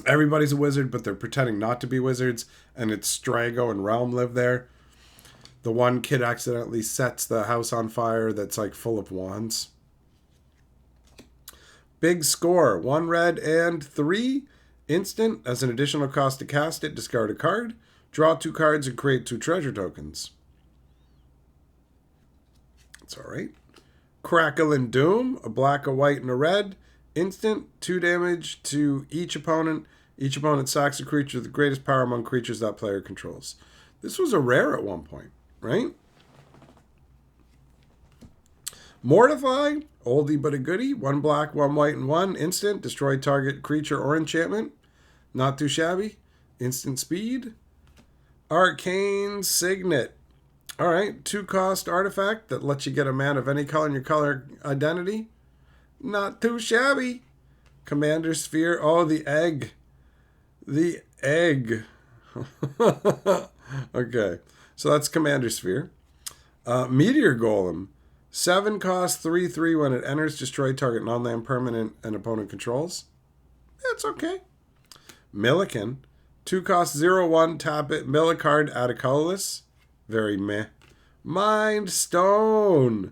everybody's a wizard, but they're pretending not to be wizards, and it's Strago and Realm live there. The one kid accidentally sets the house on fire that's like full of wands. Big Score. 1 red and 3. Instant. As an additional cost to cast it, discard a card. Draw 2 cards and create 2 treasure tokens. That's alright. Crackin Doom. A black, a white, and a red. Instant. 2 damage to each opponent. Each opponent sacks a creature with the greatest power among creatures that player controls. This was a rare at one point, right? Mortify. Oldie but a goodie. 1 black, 1 white, and 1. Instant. Destroy target creature or enchantment. Not too shabby. Instant speed. Arcane Signet. Alright. 2 cost artifact that lets you get a man of any color in your color identity. Not too shabby. Commander Sphere. Oh, the egg. The egg. Okay. So that's Commander Sphere. Meteor Golem. 7 cost, 3/3. When it enters, destroy target non-land permanent an opponent controls. That's okay. Milliken. 2 cost, 0/1. Tap it. Mill a card. Add a colorless. Very meh. Mind Stone.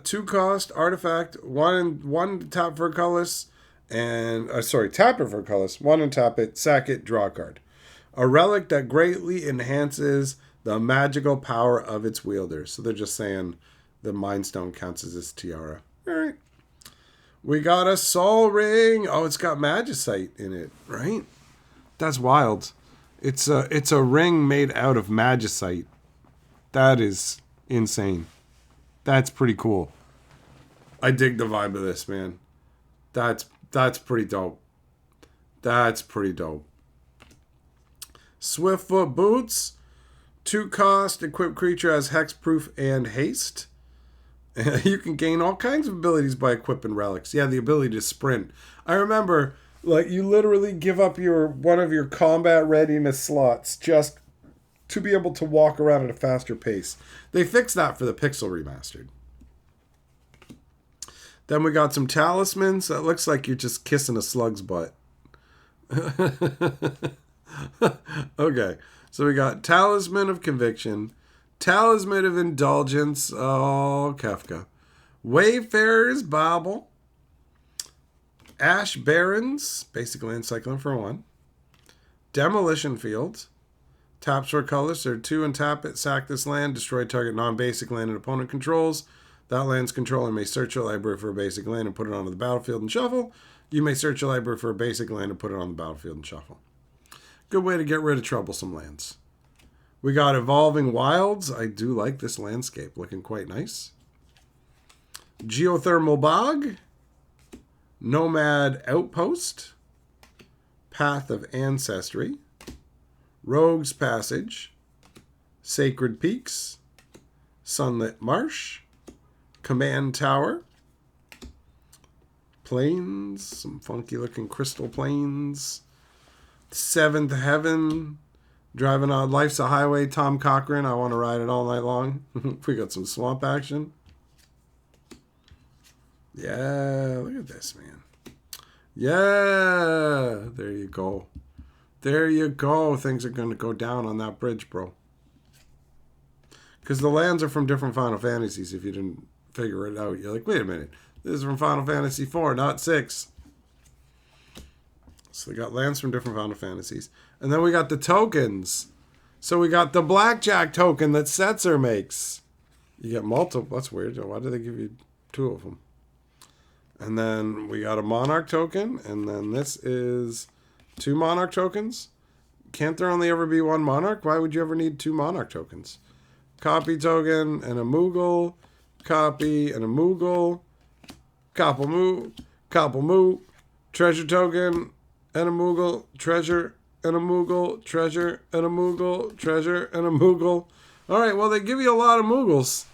2 cost artifact. 1 tap for a colorless. And tap it for a colorless. 1 and tap it. Sack it. Draw a card. A relic that greatly enhances the magical power of its wielder. So they're just saying the Mind Stone counts as its tiara. All right. We got a Soul Ring. Oh, it's got Magicite in it, right? That's wild. It's a ring made out of Magicite. That is insane. That's pretty cool. I dig the vibe of this, man. That's pretty dope. That's pretty dope. Swiftfoot Boots. 2 cost, equipped creature has hexproof and haste. You can gain all kinds of abilities by equipping relics. Yeah, the ability to sprint. I remember, like, you literally give up one of your combat readiness slots just to be able to walk around at a faster pace. They fixed that for the Pixel Remastered. Then we got some talismans. That looks like you're just kissing a slug's butt. Okay. So we got Talisman of Conviction, Talisman of Indulgence, oh, Kafka, Wayfarer's Bible, Ash Barrens, basic land cycling for 1, Demolition Field, taps for colors, or 2 and tap it, sack this land, destroy target non-basic land and opponent controls. That land's controller may search your library for a basic land and put it onto the battlefield and shuffle. You may search your library for a basic land and put it on the battlefield and shuffle. Good way to get rid of troublesome lands. We got Evolving Wilds. I do like this landscape. Looking quite nice. Geothermal Bog. Nomad Outpost. Path of Ancestry. Rogue's Passage. Sacred Peaks. Sunlit Marsh. Command Tower. Plains. Some funky looking crystal plains. Seventh Heaven, Driving on Life's a Highway, Tom Cochran, I want to ride it all night long. We got some swamp action. Yeah, look at this, man. Yeah, there you go. There you go. Things are going to go down on that bridge, bro. Because the lands are from different Final Fantasies, if you didn't figure it out. You're like, wait a minute. This is from Final Fantasy IV, not 6. So we got lands from different Final Fantasies. And then we got the tokens. So we got the blackjack token that Setzer makes. You get multiple. That's weird. Why do they give you 2 of them? And then we got a monarch token. And then this is 2 monarch tokens. Can't there only ever be 1 monarch? Why would you ever need 2 monarch tokens? Copy token and a Moogle. Copy and a Moogle. Couple moo. Treasure token and a Moogle. Treasure and a Moogle. Treasure and a Moogle. Treasure and a Moogle. Alright, well, they give you a lot of Moogles.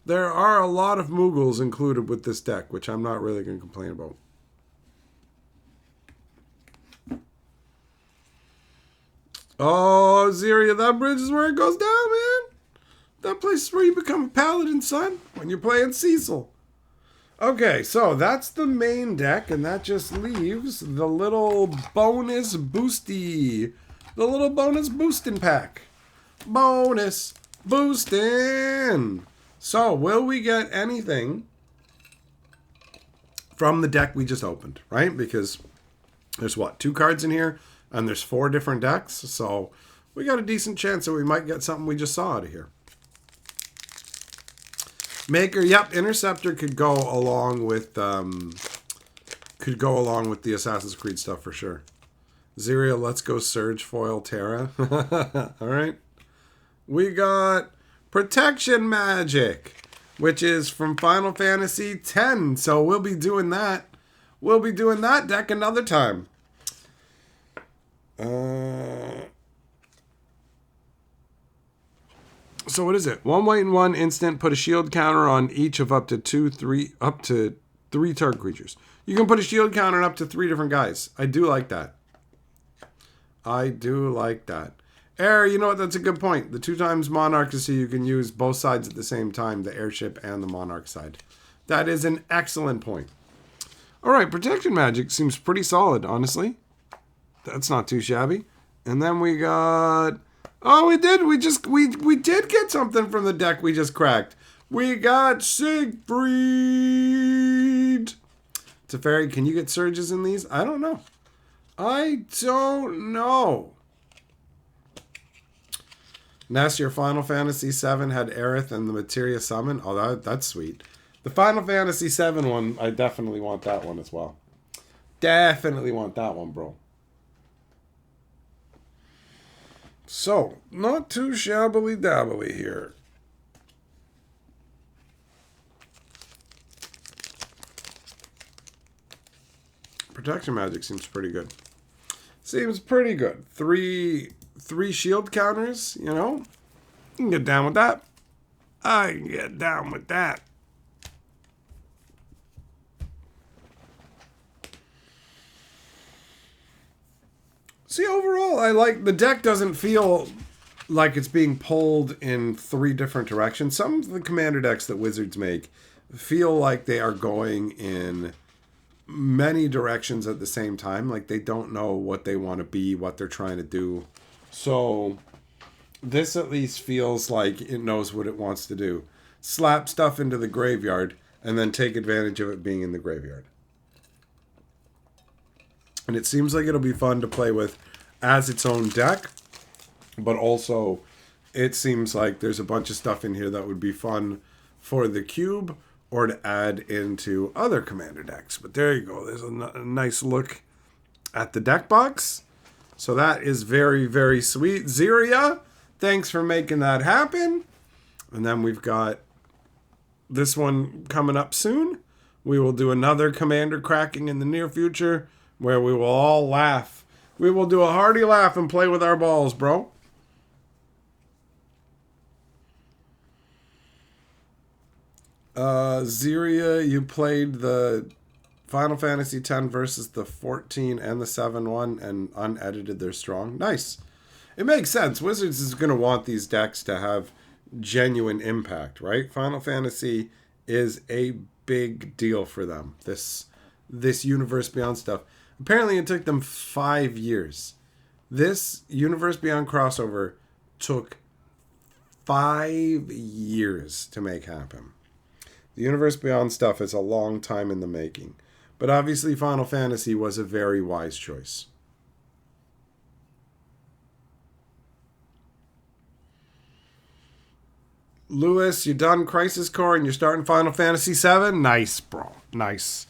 There are a lot of Moogles included with this deck, which I'm not really going to complain about. Oh, Ziria, that bridge is where it goes down, man. That place is where you become a paladin, son, when you're playing Cecil. Okay, so that's the main deck, and that just leaves the little bonus boosty. The little bonus boosting pack. Bonus boosting. So, will we get anything from the deck we just opened, right? Because there's, 2 cards in here, and there's 4 different decks. So, we got a decent chance that we might get something we just saw out of here. Maker, yep, Interceptor could go along with the Assassin's Creed stuff for sure. Ziria, let's go Surge Foil Terra. All right. We got Protection Magic, which is from Final Fantasy X. So we'll be doing that. We'll be doing that deck another time. So what is it? 1 white and 1 instant. Put a shield counter on each of up to 3 target creatures. You can put a shield counter on up to 3 different guys. I do like that. Air, you know what? That's a good point. The 2 times Monarch is so you can use both sides at the same time, the airship and the Monarch side. That is an excellent point. All right, Protection Magic seems pretty solid, honestly. That's not too shabby. And then we got... Oh, we did. We did get something from the deck we just cracked. We got Siegfried. Teferi, can you get surges in these? I don't know. Ness, your Final Fantasy VII had Aerith and the Materia Summon. Oh, that's sweet. The Final Fantasy VII one, I definitely want that one as well. Definitely want that one, bro. So, not too shabbily-dabbly here. Protection Magic seems pretty good. Seems pretty good. Three shield counters, you know? You can get down with that. I can get down with that. See, overall, I like the deck. Doesn't feel like it's being pulled in 3 different directions. Some of the commander decks that Wizards make feel like they are going in many directions at the same time. Like they don't know what they want to be, what they're trying to do. So this at least feels like it knows what it wants to do. Slap stuff into the graveyard and then take advantage of it being in the graveyard. And it seems like it'll be fun to play with as its own deck. But also, it seems like there's a bunch of stuff in here that would be fun for the cube or to add into other commander decks. But there you go. There's a nice look at the deck box. So that is very, very sweet. Ziria, thanks for making that happen. And then we've got this one coming up soon. We will do another commander cracking in the near future where we will all laugh. We will do a hearty laugh and play with our balls, bro. Ziria, you played the Final Fantasy X versus the 14 and the 7 one and unedited. They're strong. Nice. It makes sense. Wizards is going to want these decks to have genuine impact, right? Final Fantasy is a big deal for them. This Universe Beyond stuff. Apparently it took them 5 years. This Universe Beyond crossover took 5 years to make happen. The Universe Beyond stuff is a long time in the making. But obviously Final Fantasy was a very wise choice. Lewis, you done Crisis Core and you're starting Final Fantasy 7? Nice, bro. Nice.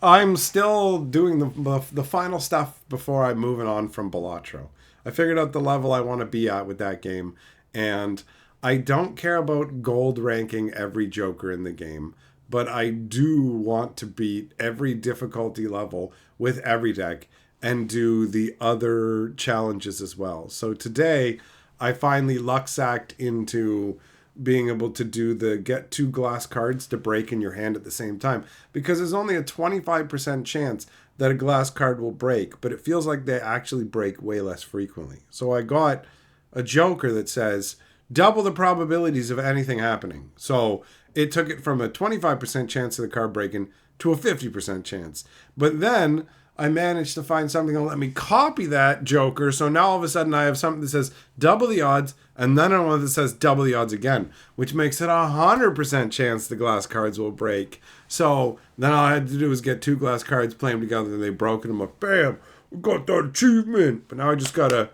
I'm still doing the final stuff before I'm moving on from Balatro. I figured out the level I want to be at with that game, and I don't care about gold ranking every Joker in the game, but I do want to beat every difficulty level with every deck and do the other challenges as well. So today, I finally luck-sacked into being able to do the get 2 glass cards to break in your hand at the same time, because there's only a 25% chance that a glass card will break, but it feels like they actually break way less frequently. So I got a Joker that says double the probabilities of anything happening. So it took it from a 25% chance of the card breaking to a 50% chance. But then I managed to find something that'll let me copy that Joker. So now all of a sudden I have something that says double the odds, and then another one that says double the odds again, which makes it 100% chance the glass cards will break. So then all I had to do was get 2 glass cards, play them together, and they broke, and I'm like, bam, we got that achievement. But now I just gotta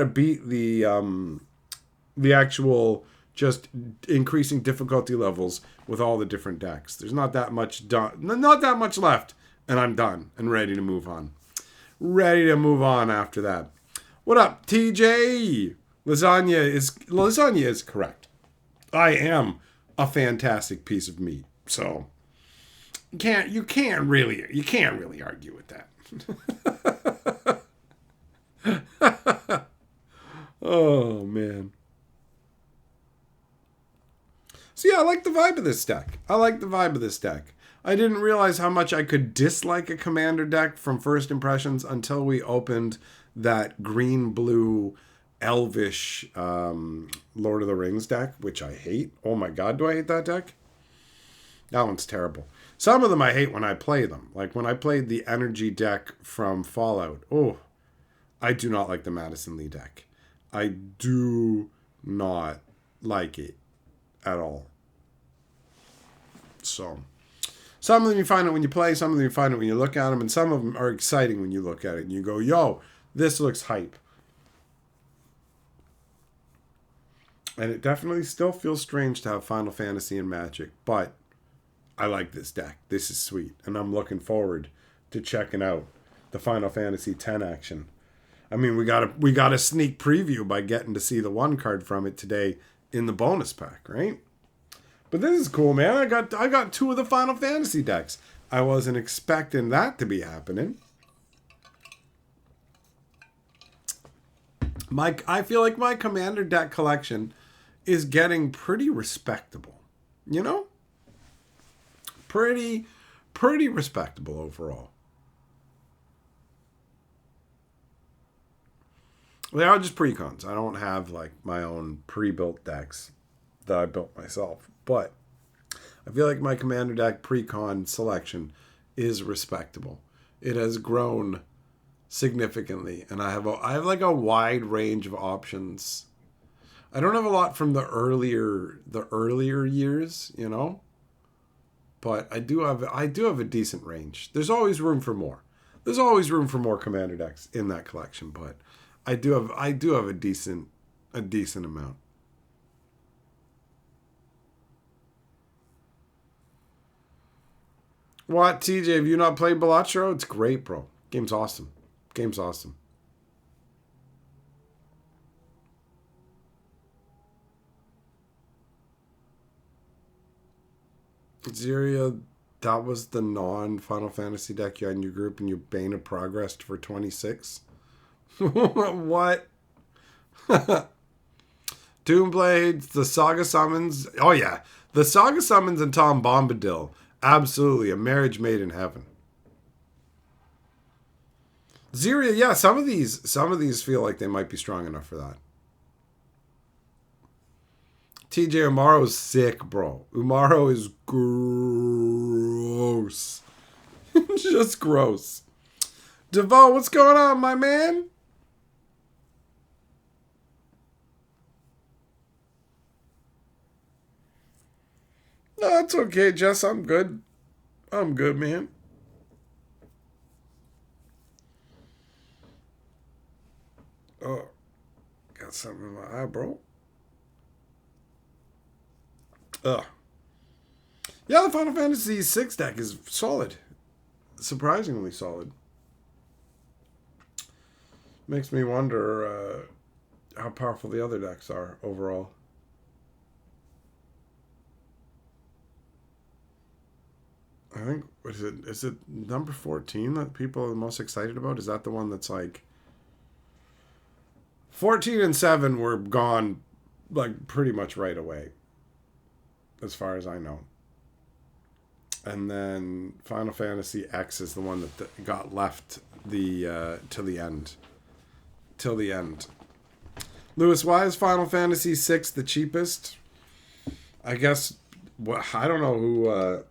beat the actual just increasing difficulty levels with all the different decks. There's not that much left. And I'm done and ready to move on. Ready to move on after that. What up, TJ? Lasagna is correct. I am a fantastic piece of meat. So you can't really argue with that. Oh man. So yeah, I like the vibe of this deck. I didn't realize how much I could dislike a commander deck from first impressions until we opened that green-blue elvish Lord of the Rings deck, which I hate. Oh my god, do I hate that deck? That one's terrible. Some of them I hate when I play them. Like when I played the energy deck from Fallout. Oh, I do not like the Madison Lee deck. I do not like it at all. So some of them you find it when you play, some of them you find it when you look at them, and some of them are exciting when you look at it and you go, yo, this looks hype. And it definitely still feels strange to have Final Fantasy and Magic, but I like this deck. This is sweet, and I'm looking forward to checking out the Final Fantasy X action. I mean, we got a sneak preview by getting to see the 1 card from it today in the bonus pack, right? But this is cool, man. I got 2 of the Final Fantasy decks. I wasn't expecting that to be happening. I feel like my commander deck collection is getting pretty respectable. You know? Pretty respectable overall. They are just precons. I don't have like my own pre-built decks that I built myself. But I feel like my commander deck precon selection is respectable. It has grown significantly, and I have like a wide range of options. I don't have a lot from the earlier years, you know, but I do have a decent range. There's always room for more. There's always room for more commander decks in that collection, but I do have a decent amount. What, TJ? Have you not played Balatro? It's great, bro. Game's awesome. Zeria, that was the non-Final Fantasy deck you had in your group, and you Bane of progressed for 26? What? Doomblade, the Saga Summons. Oh, yeah. The Saga Summons and Tom Bombadil. Absolutely. A marriage made in heaven. Zeria, yeah, some of these feel like they might be strong enough for that. TJ Umaro's sick, bro. Umaro is gross. Just gross. DeVoe, what's going on, my man? No, that's okay, Jess. I'm good. I'm good, man. Oh, got something in my eye, bro. Ugh. Yeah, the Final Fantasy VI deck is solid. Surprisingly solid. Makes me wonder how powerful the other decks are overall. I think is it number 14 that people are the most excited about? Is that the one that's like 14 and 7 were gone like pretty much right away, as far as I know. And then Final Fantasy X is the one that got left till the end. Till the end. Lewis, why is Final Fantasy VI the cheapest? I guess I don't know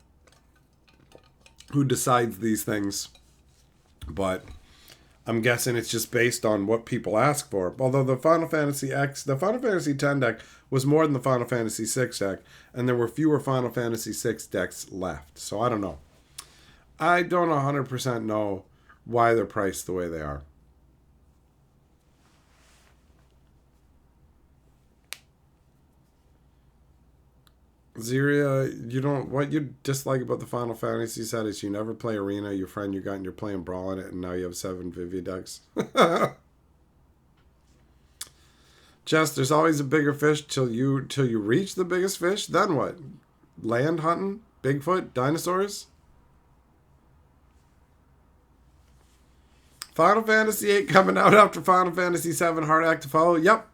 who decides these things, but I'm guessing it's just based on what people ask for. Although the Final Fantasy X deck was more than the Final Fantasy VI deck, and there were fewer Final Fantasy VI decks left. So I don't know. I don't 100% know why they're priced the way they are. Ziria, what you dislike about the Final Fantasy set is you never play Arena, your friend you got and you're playing Brawl in it, and now you have 7 Vivia decks. Jess, there's always a bigger fish till you reach the biggest fish. Then what? Land hunting? Bigfoot? Dinosaurs? Final Fantasy VIII coming out after Final Fantasy VII Hard Act to Follow? Yep.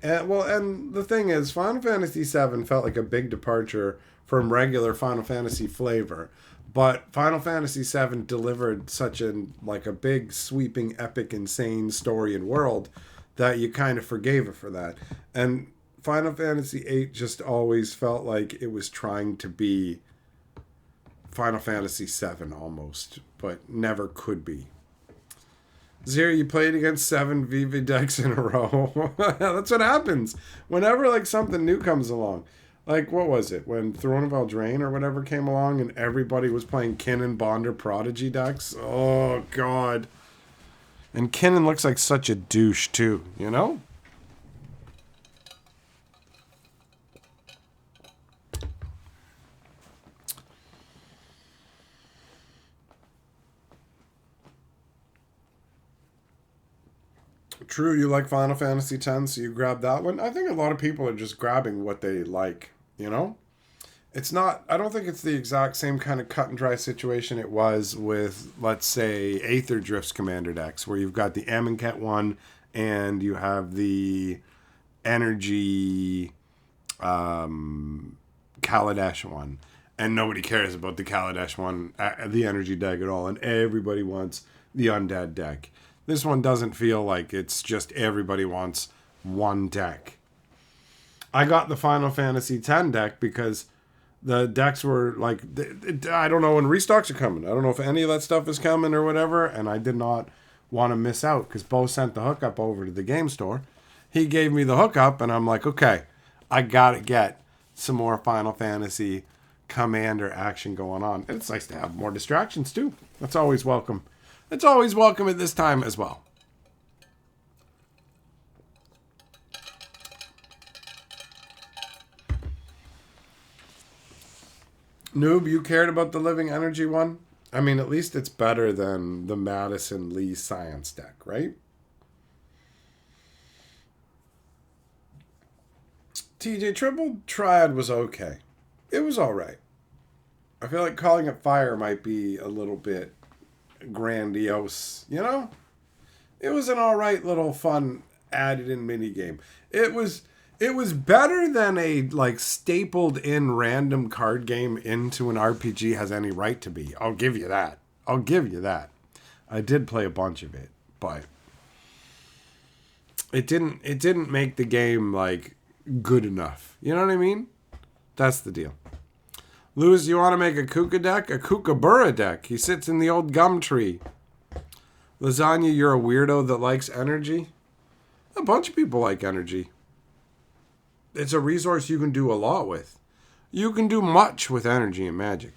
And the thing is, Final Fantasy VII felt like a big departure from regular Final Fantasy flavor. But Final Fantasy VII delivered such a big, sweeping, epic, insane story and world that you kind of forgave it for that. And Final Fantasy VIII just always felt like it was trying to be Final Fantasy VII almost, but never could be. Zero, you played against 7 Viva decks in a row. That's what happens whenever something new comes along. Like, what was it? When Throne of Eldraine or whatever came along and everybody was playing Kinnan, Bonder, Prodigy decks? Oh, God. And Kinnan looks like such a douche, too, you know? True, you like Final Fantasy X, so you grab that one. I think a lot of people are just grabbing what they like, you know? It's not, I don't think it's the exact same kind of cut and dry situation it was with, let's say, Aether Drift's Commander decks, where you've got the Amonkhet one and you have the Energy Kaladesh one. And nobody cares about the Kaladesh one, the Energy deck at all, and everybody wants the Undead deck. This one doesn't feel like it's just everybody wants one deck. I got the Final Fantasy X deck because the decks were I don't know when restocks are coming. I don't know if any of that stuff is coming or whatever, and I did not want to miss out because Bo sent the hookup over to the game store. He gave me the hookup, and I'm like, okay, I gotta get some more Final Fantasy Commander action going on. And it's nice to have more distractions too. That's always welcome. It's always welcome at this time as well. Noob, you cared about the Living Energy one? I mean, at least it's better than the Madison Lee Science deck, right? TJ, Triple Triad was okay. It was alright. I feel like calling it Fire might be a little bit grandiose, you know? It was an alright little fun added in mini game. It was better than a stapled in random card game into an RPG has any right to be. I'll give you that. I did play a bunch of it, but it didn't make the game good enough. You know what I mean? That's the deal. Lewis, you want to make a Kuka deck? A Kookaburra deck. He sits in the old gum tree. Lasagna, you're a weirdo that likes energy? A bunch of people like energy. It's a resource you can do a lot with. You can do much with energy and magic.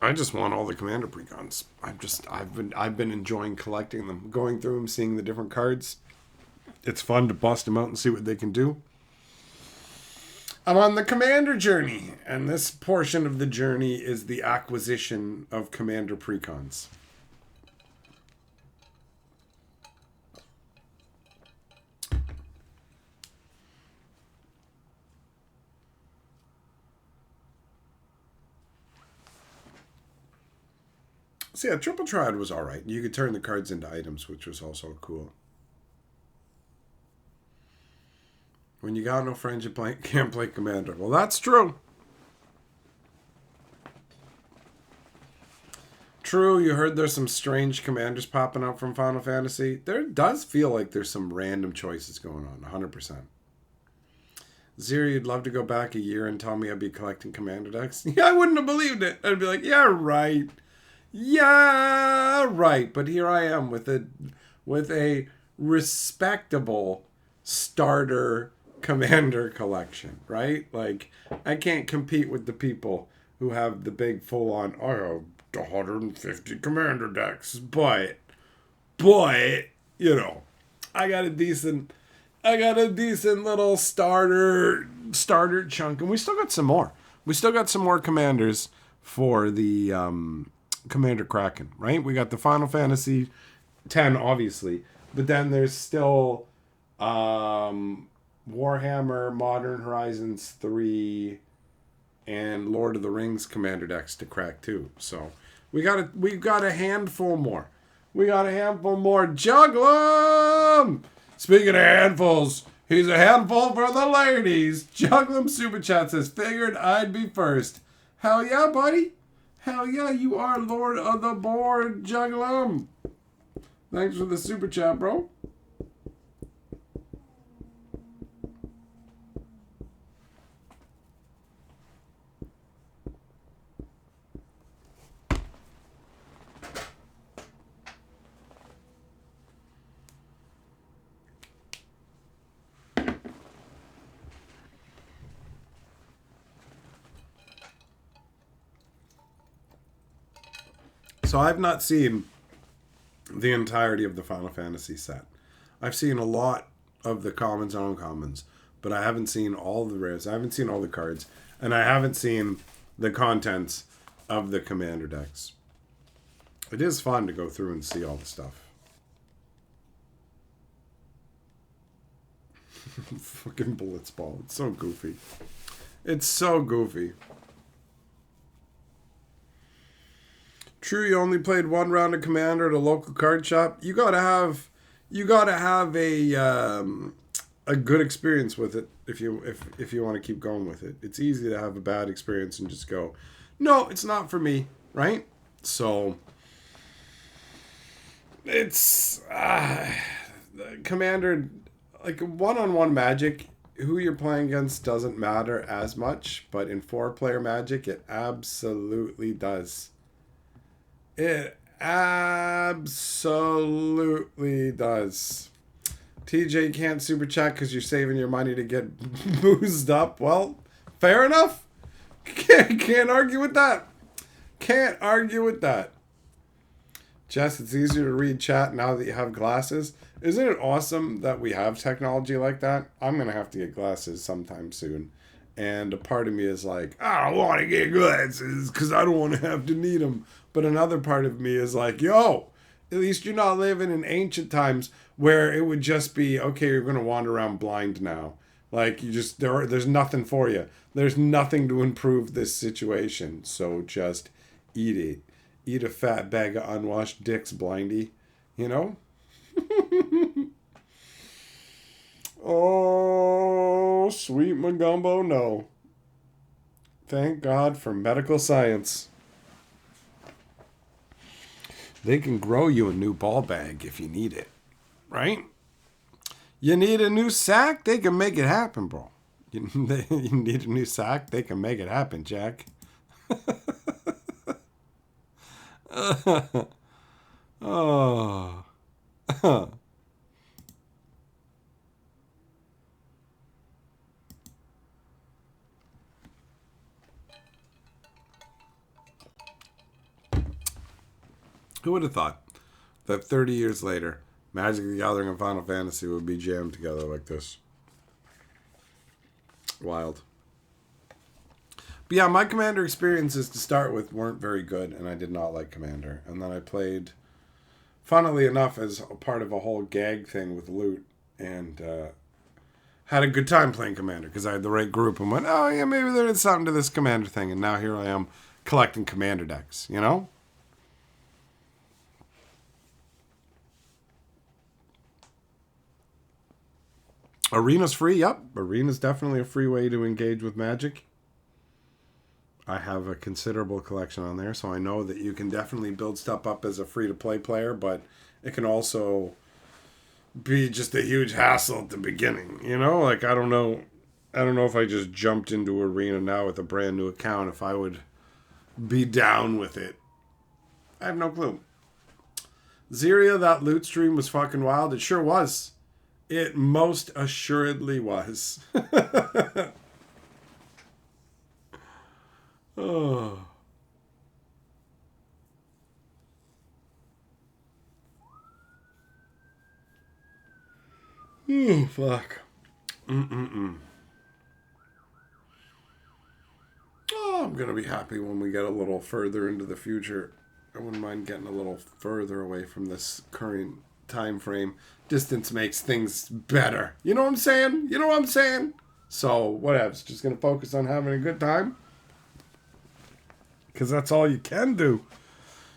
I just want all the commander precons. I've been enjoying collecting them, going through them, seeing the different cards. It's fun to bust them out and see what they can do. I'm on the commander journey, and this portion of the journey is the acquisition of commander precons. So yeah, Triple Triad was alright. You could turn the cards into items, which was also cool. When you got no friends, you can't play Commander. Well, that's true. True, you heard there's some strange commanders popping up from Final Fantasy. There does feel like there's some random choices going on, 100%. Zero, you'd love to go back a year and tell me I'd be collecting commander decks? Yeah, I wouldn't have believed it. I'd be like, yeah, right. Yeah, right. But here I am with a respectable starter commander collection, right? Like, I can't compete with the people who have the big full-on, I have 150 commander decks, but, you know, I got a decent little starter chunk, and we still got some more. We still got some more commanders for the Commander Crackin, right? We got the Final Fantasy 10, obviously, but then there's still Warhammer Modern Horizons 3 and Lord of the Rings commander decks to crack too. So we've got a handful more. We got a handful more. Jugglum! Speaking of handfuls, he's a handful for the ladies. Jugglum Super Chat says, figured I'd be first. Hell yeah, buddy. Hell yeah, you are Lord of the Board, Jugglum. Thanks for the Super Chat, bro. So I've not seen the entirety of the Final Fantasy set. I've seen a lot of the commons and uncommons, but I haven't seen all the rares. I haven't seen all the cards, and I haven't seen the contents of the commander decks. It is fun to go through and see all the stuff. Fucking Blitzball. It's so goofy. It's so goofy. True, you only played one round of Commander at a local card shop. You gotta have a good experience with it if you want to keep going with it. It's easy to have a bad experience and just go, no, it's not for me, right? So it's Commander, like one-on-one Magic. Who you're playing against doesn't matter as much, but in 4-player Magic, it absolutely does. It absolutely does. TJ can't super chat because you're saving your money to get boozed up. Well, fair enough. Can't argue with that. Can't argue with that. Jess, it's easier to read chat now that you have glasses. Isn't it awesome that we have technology like that? I'm going to have to get glasses sometime soon. And a part of me is like, I don't want to get glasses because I don't want to have to need them. But another part of me is like, yo, at least you're not living in ancient times where it would just be, okay, you're going to wander around blind now. Like, you just, there's nothing for you. There's nothing to improve this situation. So just eat it. Eat a fat bag of unwashed dicks, blindy. You know? Oh, sweet Magumbo, no. Thank God for medical science. They can grow you a new ball bag if you need it, right? You need a new sack? They can make it happen, bro. You need a new sack? They can make it happen, Jack. Oh. Who would have thought that 30 years later, Magic the Gathering and Final Fantasy would be jammed together like this? Wild. But yeah, my Commander experiences to start with weren't very good, and I did not like Commander. And then I played, funnily enough, as a part of a whole gag thing with loot, and had a good time playing Commander because I had the right group and went, oh yeah, maybe there is something to this Commander thing. And now here I am collecting Commander decks, you know? Arena's free, yep. Arena's definitely a free way to engage with Magic. I have a considerable collection on there, so I know that you can definitely build stuff up as a free-to-play player, but it can also be just a huge hassle at the beginning, you know? Like, I don't know if I just jumped into Arena now with a brand new account, if I would be down with it. I have no clue. Zeria, that loot stream was fucking wild. It sure was. It most assuredly was. Oh. Oh, fuck. Oh, I'm going to be happy when we get a little further into the future. I wouldn't mind getting a little further away from this current time frame. Distance makes things better. You know what I'm saying? You know what I'm saying? So, whatevs. Just going to focus on having a good time. Because that's all you can do.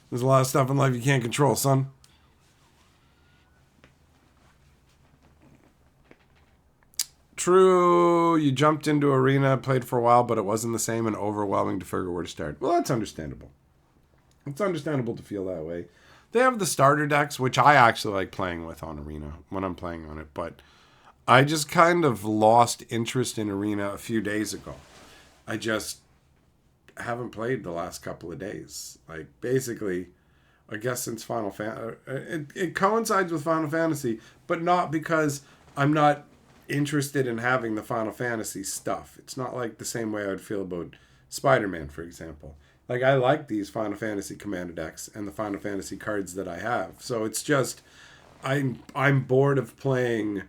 There's a lot of stuff in life you can't control, son. True, you jumped into Arena, played for a while, but it wasn't the same and overwhelming to figure where to start. Well, that's understandable. It's understandable to feel that way. They have the starter decks, which I actually like playing with on Arena when I'm playing on it, but I just kind of lost interest in Arena a few days ago. I just haven't played the last couple of days. Like, basically, I guess since Final Fantasy, it coincides with Final Fantasy, but not because I'm not interested in having the Final Fantasy stuff. It's not like the same way I would feel about Spider-Man, for example. Like, I like these Final Fantasy Commander decks and the Final Fantasy cards that I have. So it's just, I'm bored of playing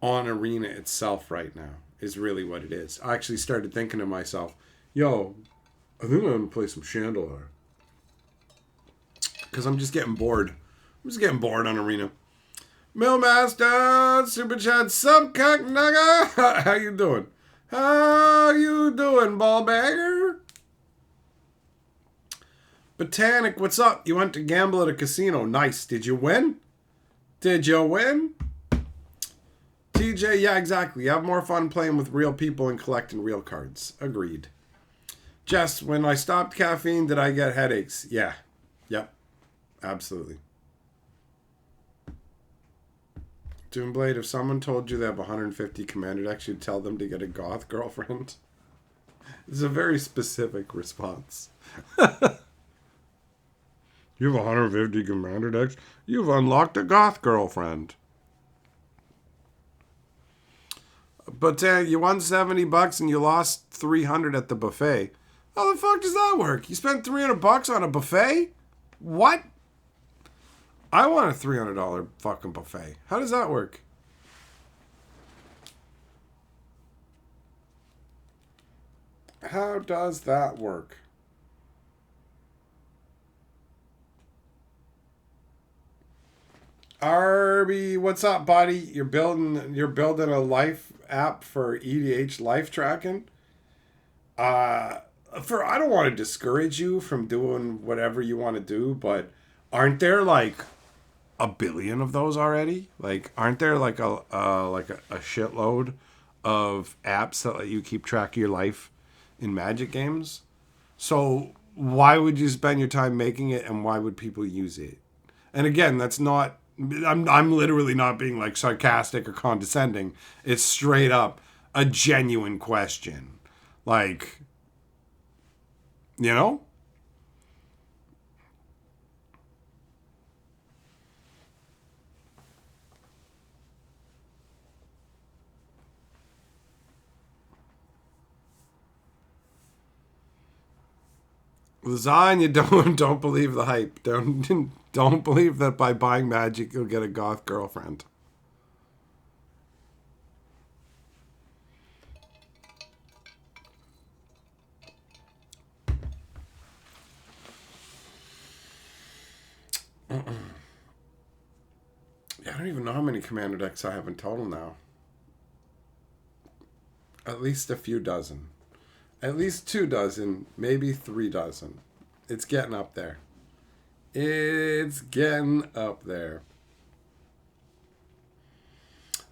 on Arena itself right now, is really what it is. I actually started thinking to myself, yo, I think I'm going to play some Chandelier. Because I'm just getting bored. I'm just getting bored on Arena. Millmaster, Super Chat, Subcock Nugger. How you doing? How you doing, ball bagger? Botanic, what's up? You went to gamble at a casino. Nice. Did you win? Did you win? TJ, yeah, exactly. You have more fun playing with real people and collecting real cards. Agreed. Jess, when I stopped caffeine, did I get headaches? Yeah. Yep. Absolutely. Doomblade, if someone told you they have 150 commander decks, you'd tell them to get a goth girlfriend? It's a very specific response. You have 150 commander decks? You've unlocked a goth girlfriend. But you won $70 and you lost $300 at the buffet. How the fuck does that work? You spent $300 on a buffet? What? I want a $300 fucking buffet. How does that work? How does that work? Arby, what's up, buddy? You're building a life app for EDH life tracking. I don't want to discourage you from doing whatever you want to do, but aren't there like a billion of those already? Like, aren't there like a shitload of apps that let you keep track of your life in Magic games? So why would you spend your time making it, and why would people use it? And again, that's not. I'm literally not being like sarcastic or condescending. It's straight up a genuine question. Like, you know? Lasagna, don't believe the hype. Don't believe that by buying magic you'll get a goth girlfriend. Yeah, I don't even know how many commander decks I have in total now. At least a few dozen. At least 2 dozen, maybe 3 dozen. It's getting up there. It's getting up there.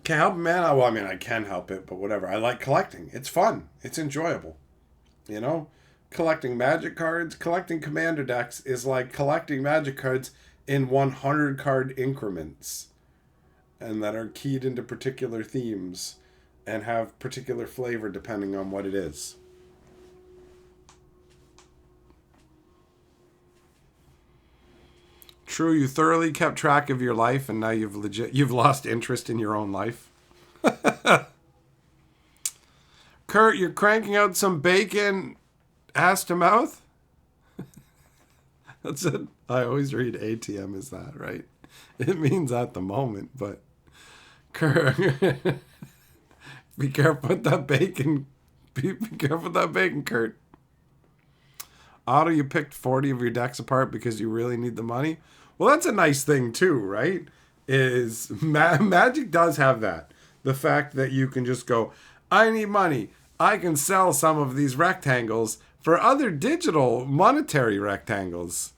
Can't help it, man. Well, I mean, I can help it, but whatever. I like collecting. It's fun. It's enjoyable. You know? Collecting magic cards, collecting commander decks is like collecting magic cards in 100 card increments. And that are keyed into particular themes and have particular flavor depending on what it is. True, you thoroughly kept track of your life and now you've lost interest in your own life. Kurt, you're cranking out some bacon ass to mouth? That's it. I always read ATM as that, right? It means at the moment, but Kurt, be careful with that bacon. Be careful with that bacon, Kurt. Otto, you picked 40 of your decks apart because you really need the money. Well, that's a nice thing too, right? Is Magic does have that. The fact that you can just go, I need money. I can sell some of these rectangles for other digital monetary rectangles.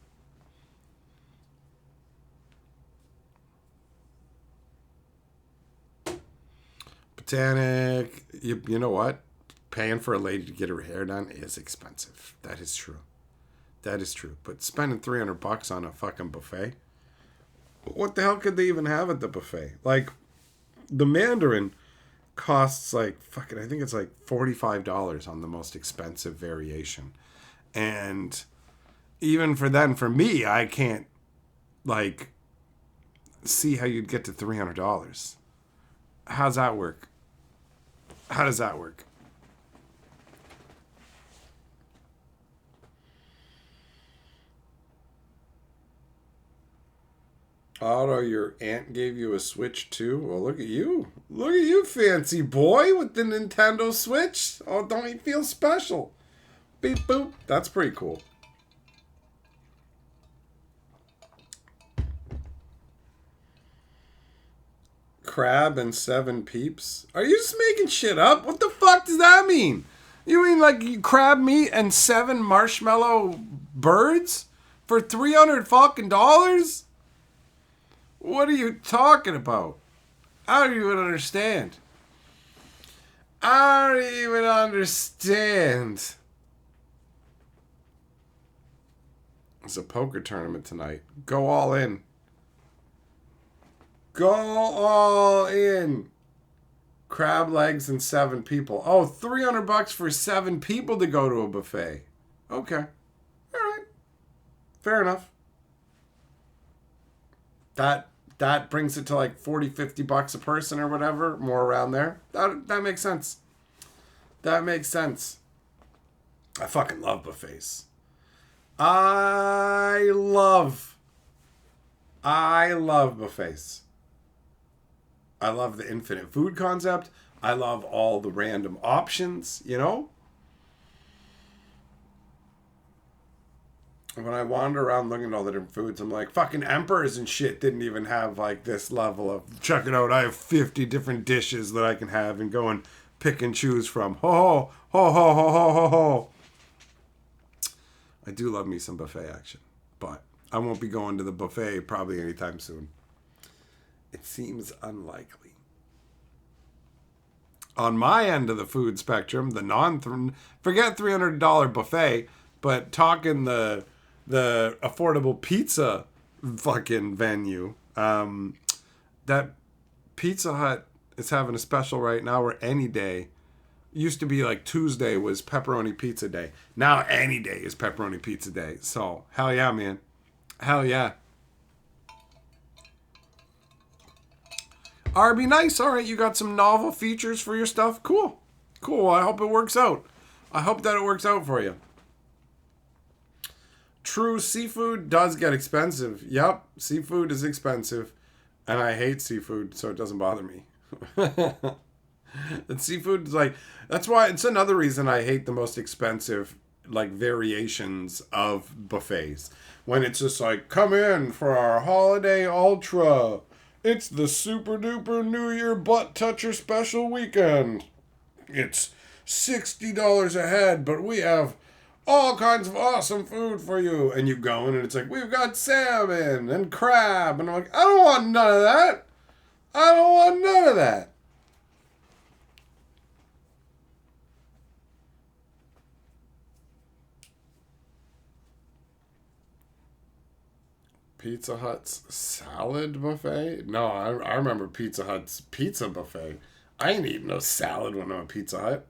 Botanic, you know what? Paying for a lady to get her hair done is expensive. That is true. That is true. But spending $300 on a fucking buffet? What the hell could they even have at the buffet? Like, the Mandarin costs like, fucking, I think it's like $45 on the most expensive variation. And even for then, for me, I can't, like, see how you'd get to $300. How's that work? How does that work? Otto, your aunt gave you a Switch too? Well, look at you. Look at you, fancy boy, with the Nintendo Switch. Oh, don't you feel special? Beep, boop. That's pretty cool. Crab and 7 peeps? Are you just making shit up? What the fuck does that mean? You mean like crab meat and 7 marshmallow birds for $300 fucking dollars? What are you talking about? I don't even understand. I don't even understand. It's a poker tournament tonight. Go all in. Go all in. Crab legs and 7 people. Oh, $300 for 7 people to go to a buffet. Okay. All right. Fair enough. That brings it to like $40-$50 a person or whatever, more around there. That makes sense. That makes sense. I fucking love buffets. I love buffets. I love the infinite food concept. I love all the random options, you know? When I wander around looking at all the different foods, I'm like, fucking emperors and shit didn't even have like this level of, check it out, I have 50 different dishes that I can have and go and pick and choose from. Ho, ho, ho, ho, ho, ho, ho, ho. I do love me some buffet action, but I won't be going to the buffet probably anytime soon. It seems unlikely. On my end of the food spectrum, the forget $300 buffet, but talking the affordable pizza fucking venue, that Pizza Hut is having a special right now where any day, used to be like Tuesday was pepperoni pizza day. Now any day is pepperoni pizza day. So hell yeah, man. Hell yeah. RB nice. All right, you got some novel features for your stuff. Cool. Cool. I hope it works out. I hope that it works out for you. True, seafood does get expensive. Yep, seafood is expensive. And I hate seafood, so it doesn't bother me. And seafood is like, that's why it's another reason I hate the most expensive, like, variations of buffets. When it's just like, come in for our holiday ultra. It's the super duper New Year butt toucher special weekend. It's $60 a head, but we have all kinds of awesome food for you. And you go in and it's like, we've got salmon and crab. And I'm like, I don't want none of that. I don't want none of that. Pizza Hut's salad buffet? No, I remember Pizza Hut's pizza buffet. I ain't eating no salad when I'm at Pizza Hut.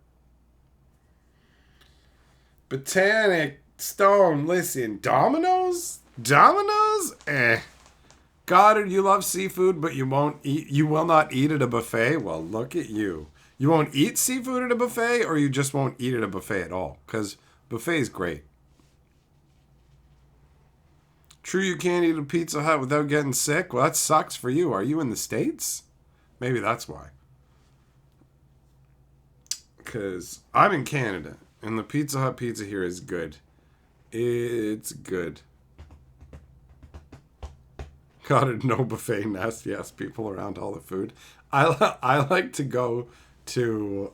Botanic Stone, listen, Domino's? Domino's? Goddard, you love seafood, but you will not eat at a buffet? Well, look at you. You won't eat seafood at a buffet, or you just won't eat at a buffet at all? Because buffet is great. True, you can't eat a Pizza Hut without getting sick? Well, that sucks for you. Are you in the States? Maybe that's why. Because I'm in Canada, and the Pizza Hut pizza here is good. It's good. Got it, no buffet nasty ass people around all the food. I like to go to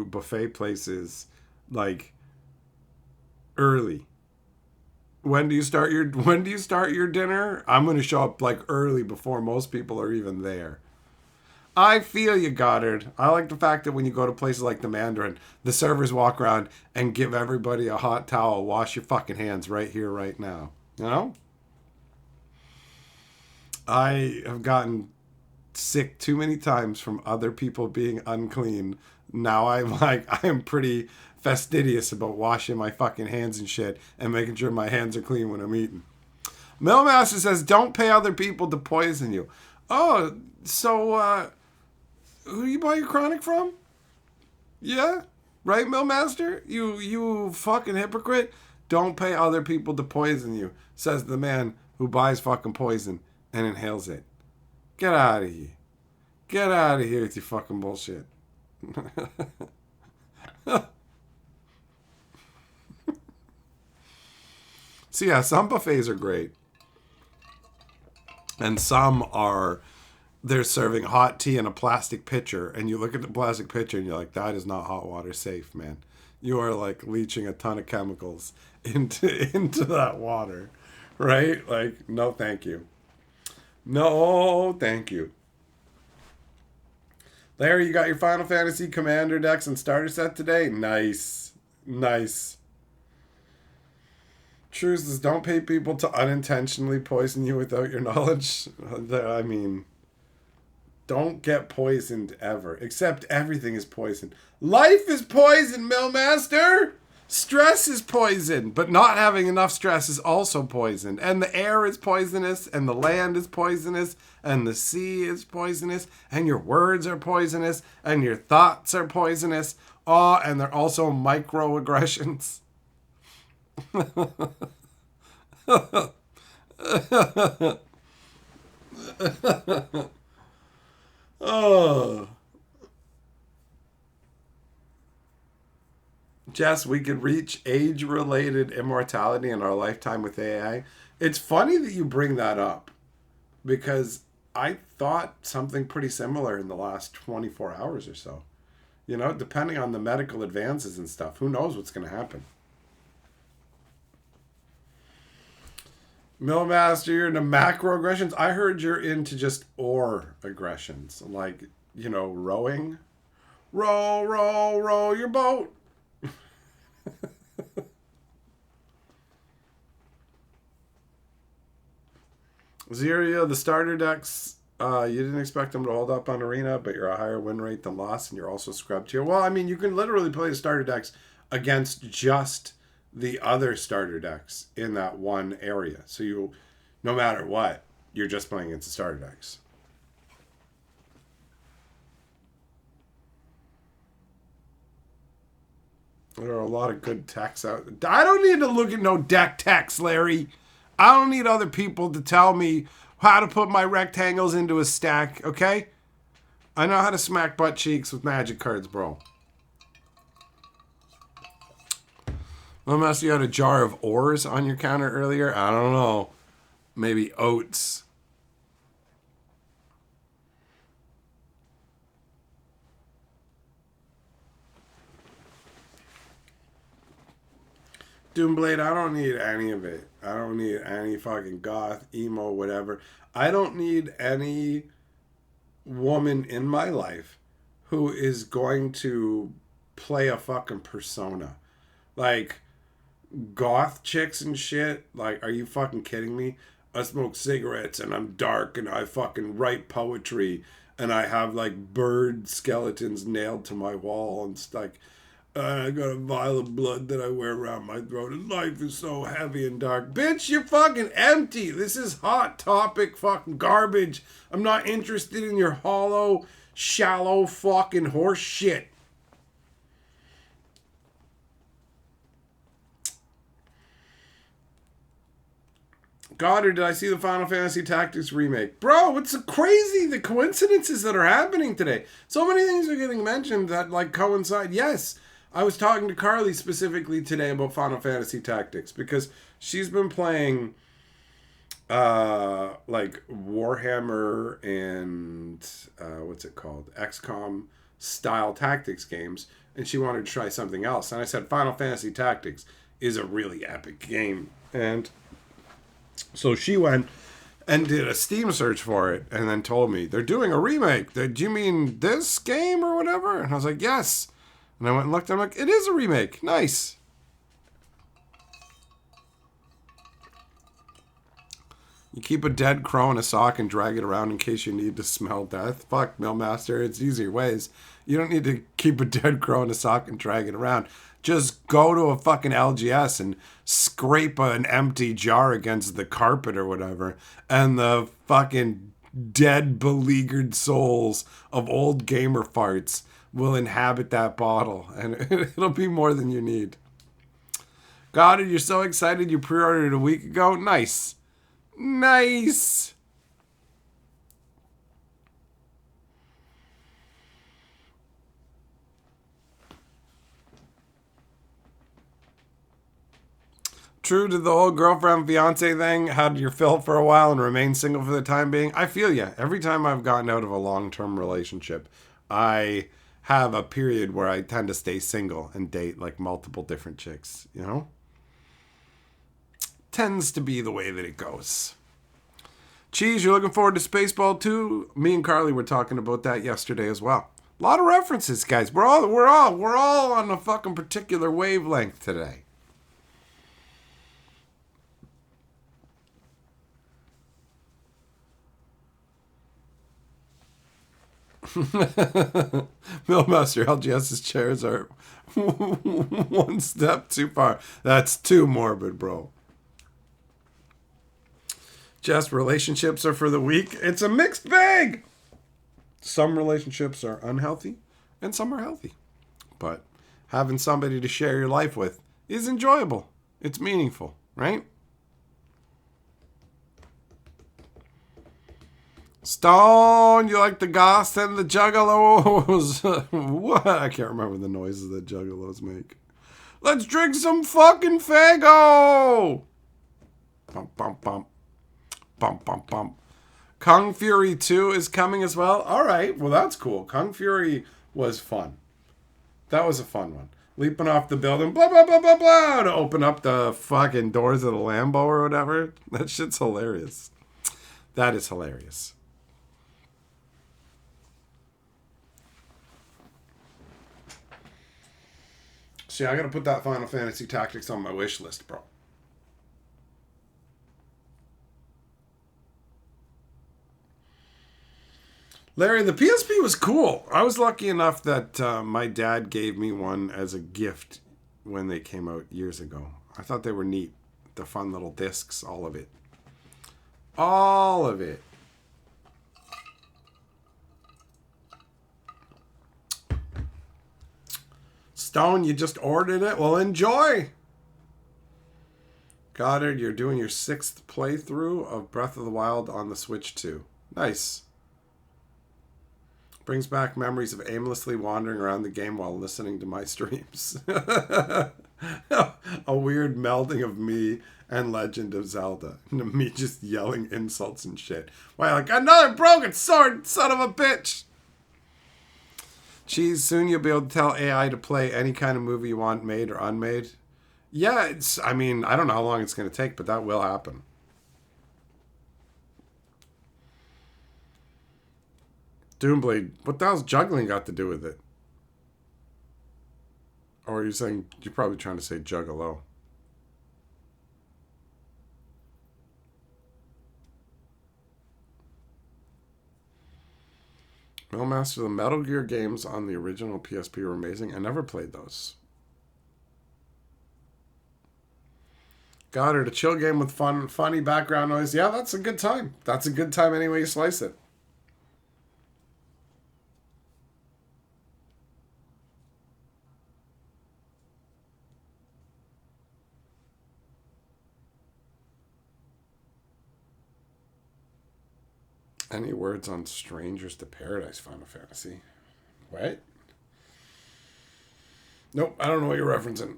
buffet places like early. When do you start your dinner? I'm going to show up like early before most people are even there. I feel you, Goddard. I like the fact that when you go to places like the Mandarin, the servers walk around and give everybody a hot towel. Wash your fucking hands right here, right now. You know? I have gotten sick too many times from other people being unclean. Now I am pretty fastidious about washing my fucking hands and shit and making sure my hands are clean when I'm eating. Millmaster says, don't pay other people to poison you. Oh, so, who do you buy your chronic from? Yeah? Right, Millmaster? You fucking hypocrite. Don't pay other people to poison you, says the man who buys fucking poison and inhales it. Get out of here. Get out of here with your fucking bullshit. So yeah, some buffets are great. And some are, they're serving hot tea in a plastic pitcher, and you look at the plastic pitcher and you're like, that is not hot water safe, man. You are like leaching a ton of chemicals into that water, right? Like, no thank you. No thank you. Larry, you got your Final Fantasy Commander decks and starter set today? Nice. Nice. Truth is, don't pay people to unintentionally poison you without your knowledge. I mean, don't get poisoned ever. Except everything is poison. Life is poison, Millmaster! Stress is poison, but not having enough stress is also poison. And the air is poisonous, and the land is poisonous, and the sea is poisonous, and your words are poisonous, and your thoughts are poisonous. Oh, and they're also microaggressions. Oh. Jess, we could reach age-related immortality in our lifetime with AI. It's funny that you bring that up, because I thought something pretty similar in the last 24 hours or so. You know, depending on the medical advances and stuff, who knows what's going to happen. Millmaster, you're into macroaggressions? I heard you're into just ore aggressions. Like, you know, rowing. Row, row, row your boat. Zeria, the starter decks, you didn't expect them to hold up on Arena, but you're a higher win rate than loss, and you're also scrubbed here. Well, I mean, you can literally play the starter decks against just the other starter decks in that one area. So you, no matter what, you're just playing against the starter decks. There are a lot of good techs out. I don't need to look at no deck techs, Larry. I don't need other people to tell me how to put my rectangles into a stack, okay? I know how to smack butt cheeks with magic cards, bro. Unless you had a jar of ores on your counter earlier. I don't know. Maybe oats. Doomblade, I don't need any of it. I don't need any fucking goth, emo, whatever. I don't need any woman in my life who is going to play a fucking persona. Like, goth chicks and shit. Like, are you fucking kidding me? I smoke cigarettes and I'm dark and I fucking write poetry and I have like bird skeletons nailed to my wall and it's like, I got a vial of blood that I wear around my throat and life is so heavy and dark. Bitch, you're fucking empty. This is hot topic fucking garbage. I'm not interested in your hollow, shallow fucking horse shit. God, or did I see the Final Fantasy Tactics remake? Bro, it's crazy the coincidences that are happening today. So many things are getting mentioned that like coincide. Yes, I was talking to Carly specifically today about Final Fantasy Tactics because she's been playing like Warhammer and what's it called? XCOM style tactics games, and she wanted to try something else. And I said Final Fantasy Tactics is a really epic game. And so she went and did a Steam search for it and then told me, they're doing a remake. Do you mean this game or whatever? And I was like, yes. And I went and looked, I'm like, it is a remake. Nice. You keep a dead crow in a sock and drag it around in case you need to smell death. Fuck, Millmaster, it's easier ways. You don't need to keep a dead crow in a sock and drag it around. Just go to a fucking LGS and scrape an empty jar against the carpet or whatever, and the fucking dead, beleaguered souls of old gamer farts will inhabit that bottle, and it'll be more than you need. God, you're so excited you pre-ordered a week ago? Nice. Nice. True to the whole girlfriend fiance thing, had your fill for a while and remain single for the time being. I feel ya. Every time I've gotten out of a long-term relationship, I have a period where I tend to stay single and date like multiple different chicks, you know? Tends to be the way that it goes. Cheese, you're looking forward to Spaceball 2? Me and Carly were talking about that yesterday as well. A lot of references, guys. We're all on a fucking particular wavelength today. Millmaster, LGS's chairs are one step too far. That's too morbid, bro. Just relationships are for the weak. It's a mixed bag. Some relationships are unhealthy and some are healthy. But having somebody to share your life with is enjoyable. It's meaningful, right? Stone, you like the goths and the juggalos? What? I can't remember the noises that juggalos make. Let's drink some fucking Faygo! Bump, bump, bump. Bump, bump, bump. Kung Fury 2 is coming as well. All right, well, that's cool. Kung Fury was fun. That was a fun one. Leaping off the building, blah, blah, blah, blah, blah, to open up the fucking doors of the Lambo or whatever. That shit's hilarious. That is hilarious. See, I gotta put that Final Fantasy Tactics on my wish list, bro. Larry, the PSP was cool. I was lucky enough that my dad gave me one as a gift when they came out years ago. I thought they were neat. The fun little discs, all of it. All of it. Stone, you just ordered it? Well, enjoy! Goddard, you're doing your 6th playthrough of Breath of the Wild on the Switch 2. Nice. Brings back memories of aimlessly wandering around the game while listening to my streams. A weird melding of me and Legend of Zelda. Me just yelling insults and shit. Why, like, another broken sword, son of a bitch! Geez, soon you'll be able to tell AI to play any kind of movie you want, made or unmade. Yeah, I don't know how long it's going to take, but that will happen. Doomblade, what the hell's juggling got to do with it? Or are you saying, you're probably trying to say juggalo. Master, the Metal Gear games on the original PSP were amazing. I never played those. Goddard, a chill game with funny background noise. Yeah, that's a good time. That's a good time any way you slice it. Any words on Strangers to Paradise Final Fantasy? What? Nope, I don't know what you're referencing.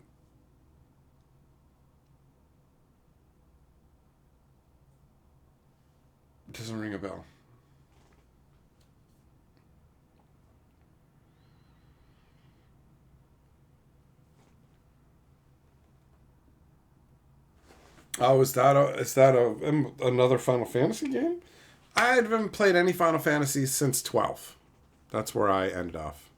It doesn't ring a bell. Oh, is that another Final Fantasy game? I haven't played any Final Fantasy since 12. That's where I ended off.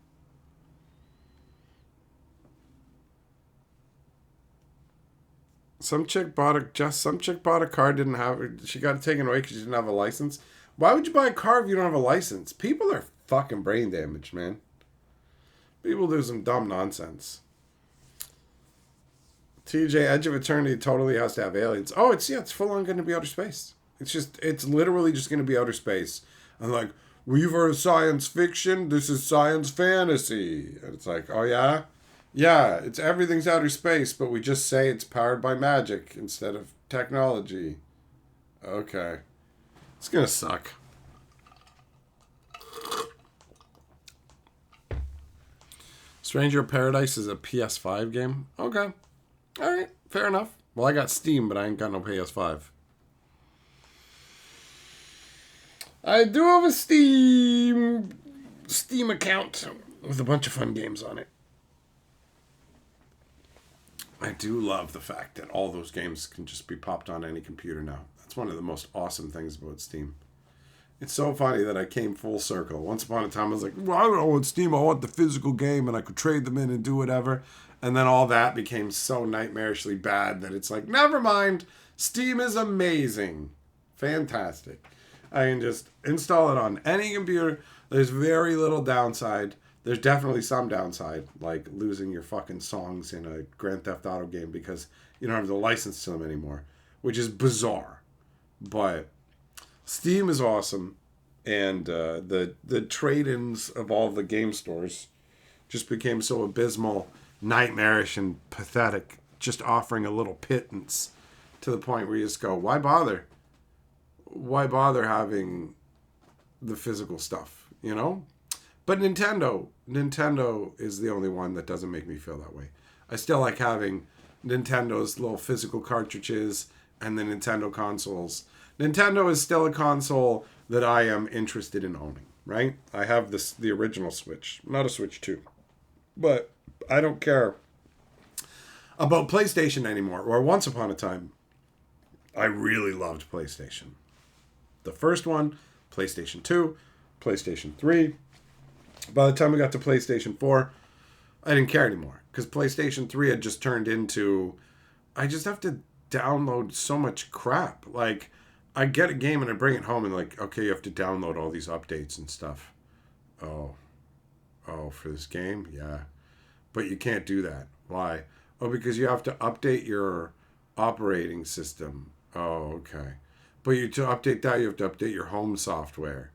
Some chick bought a car, didn't have it. She got it taken away because she didn't have a license. Why would you buy a car if you don't have a license? People are fucking brain damaged, man. People do some dumb nonsense. TJ, Edge of Eternity totally has to have aliens. Oh, it's full on going to be outer space. It's literally just going to be outer space. And like, we've heard of science fiction. This is science fantasy. And it's like, oh yeah? Yeah, everything's outer space, but we just say it's powered by magic instead of technology. Okay. It's going to suck. Stranger of Paradise is a PS5 game? Okay. Alright, fair enough. Well, I got Steam, but I ain't got no PS5. I do have a Steam account with a bunch of fun games on it. I do love the fact that all those games can just be popped on any computer now. That's one of the most awesome things about Steam. It's so funny that I came full circle. Once upon a time, I was like, well, I don't want Steam. I want the physical game, and I could trade them in and do whatever. And then all that became so nightmarishly bad that it's like, never mind. Steam is amazing. Fantastic. I can just install it on any computer. There's very little downside. There's definitely some downside, like losing your fucking songs in a Grand Theft Auto game because you don't have the license to them anymore, which is bizarre. But Steam is awesome, and the trade-ins of all the game stores just became so abysmal, nightmarish, and pathetic, just offering a little pittance to the point where you just go, why bother? Why bother having the physical stuff, you know? But Nintendo is the only one that doesn't make me feel that way. I still like having Nintendo's little physical cartridges and the Nintendo consoles. Nintendo is still a console that I am interested in owning, right? I have the original Switch, not a Switch 2. But I don't care about PlayStation anymore. Or once upon a time, I really loved PlayStation. The first one, PlayStation 2, PlayStation 3. By the time we got to PlayStation 4, I didn't care anymore. Because PlayStation 3 had just turned into, I just have to download so much crap. Like, I get a game and I bring it home and like, okay, you have to download all these updates and stuff. Oh, for this game? Yeah. But you can't do that. Why? Oh, because you have to update your operating system. Oh, okay. But to update that, you have to update your home software.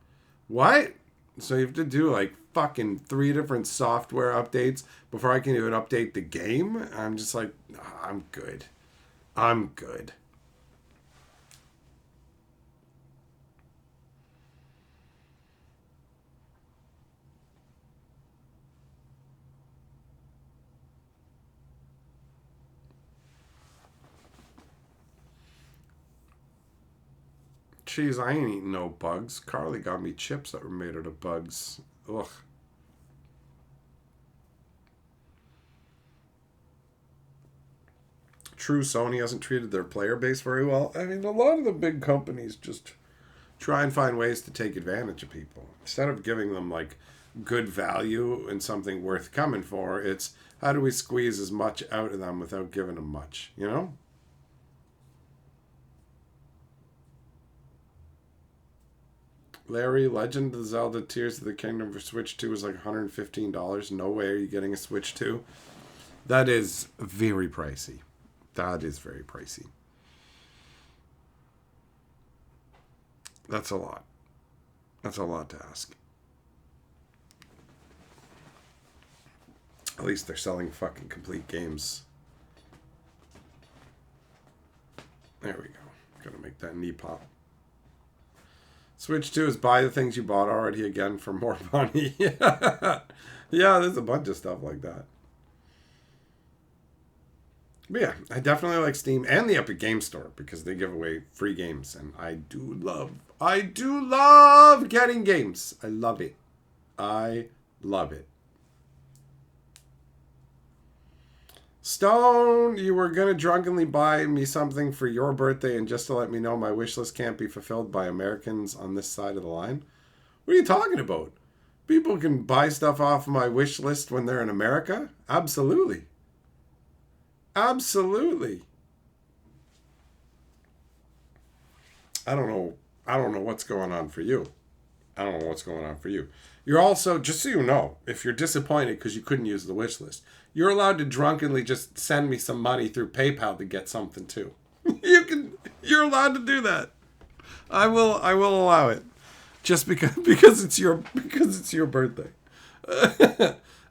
What? So you have to do like fucking 3 different software updates before I can even update the game. I'm just like, nah, I'm good. I'm good. Jeez, I ain't eating no bugs. Carly got me chips that were made out of bugs. Ugh. True, Sony hasn't treated their player base very well. I mean, a lot of the big companies just try and find ways to take advantage of people. Instead of giving them, like, good value and something worth coming for, it's how do we squeeze as much out of them without giving them much, you know? Larry, Legend of Zelda Tears of the Kingdom for Switch 2 is like $115. No way are you getting a Switch 2. That is very pricey. That is very pricey. That's a lot. That's a lot to ask. At least they're selling fucking complete games. There we go. Gotta make that knee pop. Switch 2 is buy the things you bought already again for more money. Yeah, there's a bunch of stuff like that. But yeah, I definitely like Steam and the Epic Game Store because they give away free games, and I do love getting games. I love it. I love it. Stone, you were going to drunkenly buy me something for your birthday and just to let me know my wish list can't be fulfilled by Americans on this side of the line. What are you talking about? People can buy stuff off of my wish list when they're in America? Absolutely. Absolutely. I don't know what's going on for you. I don't know what's going on for you. You're also, just so you know, if you're disappointed because you couldn't use the wish list, you're allowed to drunkenly just send me some money through PayPal to get something too. You're allowed to do that. I will allow it. Just because it's your birthday.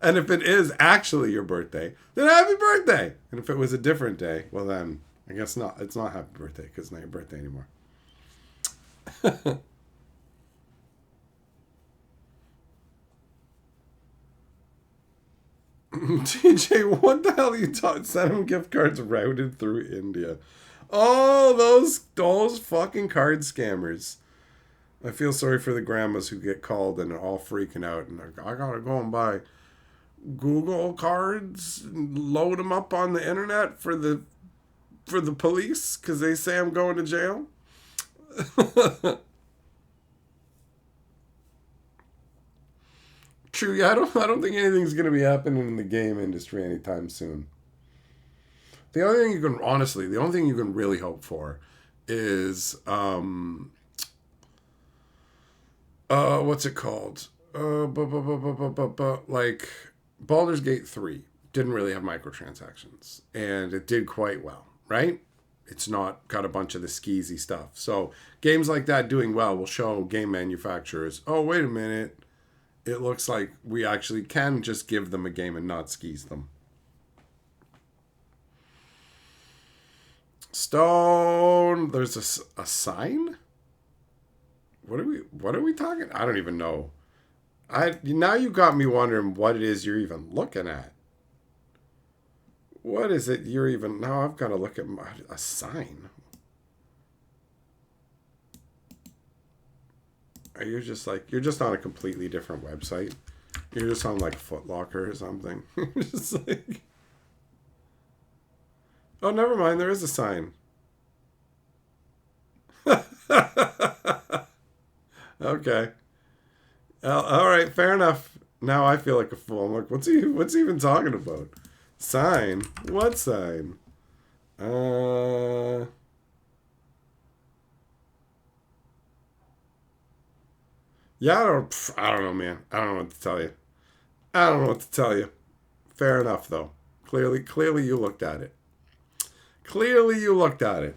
And if it is actually your birthday, then happy birthday. And if it was a different day, well then, I guess not. It's not happy birthday because it's not your birthday anymore. TJ, what the hell are you talking? Send him gift cards routed through India. Oh, those fucking card scammers. I feel sorry for the grandmas who get called and are all freaking out and they're, I gotta go and buy Google cards, load them up on the internet for the police because they say I'm going to jail. True, yeah, I don't think anything's gonna be happening in the game industry anytime soon. The only thing you can really hope for is what's it called? Like Baldur's Gate 3 didn't really have microtransactions and it did quite well, right? It's not got a bunch of the skeezy stuff. So games like that doing well will show game manufacturers, oh, wait a minute. It looks like we actually can just give them a game and not skeeze them. Stone, there's a sign? What are we talking? I don't even know. Now you got me wondering what it is you're even looking at. What is it you're even... Now I've got to look at a sign. Are you just like... You're just on a completely different website. You're just on like Foot Locker or something. You're just like... Oh, never mind. There is a sign. Okay. All right. Fair enough. Now I feel like a fool. I'm like, what's he even talking about? Sign? What sign? Yeah, I don't know, man. I don't know what to tell you. I don't know what to tell you. Fair enough, though. Clearly you looked at it. Clearly you looked at it.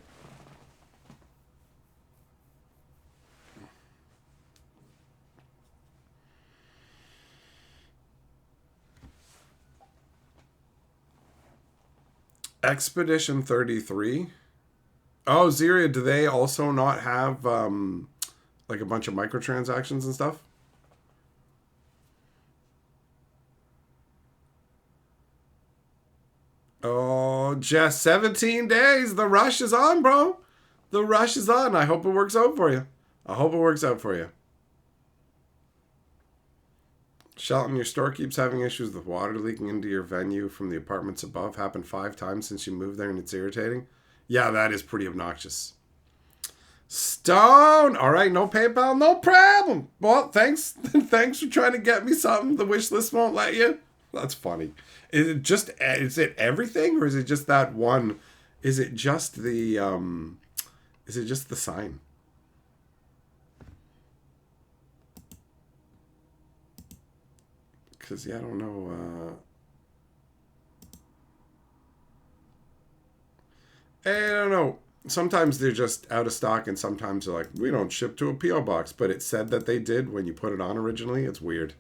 Expedition 33. Oh, Xeria, do they also not have like a bunch of microtransactions and stuff? Oh, just 17 days. The rush is on, bro. The rush is on. I hope it works out for you. I hope it works out for you. Shelton, your store keeps having issues with water leaking into your venue from the apartments above. Happened 5 times since you moved there and it's irritating. Yeah, that is pretty obnoxious. Stone! Alright, no PayPal, no problem. Well, thanks. Thanks for trying to get me something the wish list won't let you. That's funny. Is it everything or is it just that one? Is it just the sign? Because, yeah, I don't know. I don't know. Sometimes they're just out of stock, and sometimes they're like, we don't ship to a P.O. box. But it said that they did when you put it on originally. It's weird.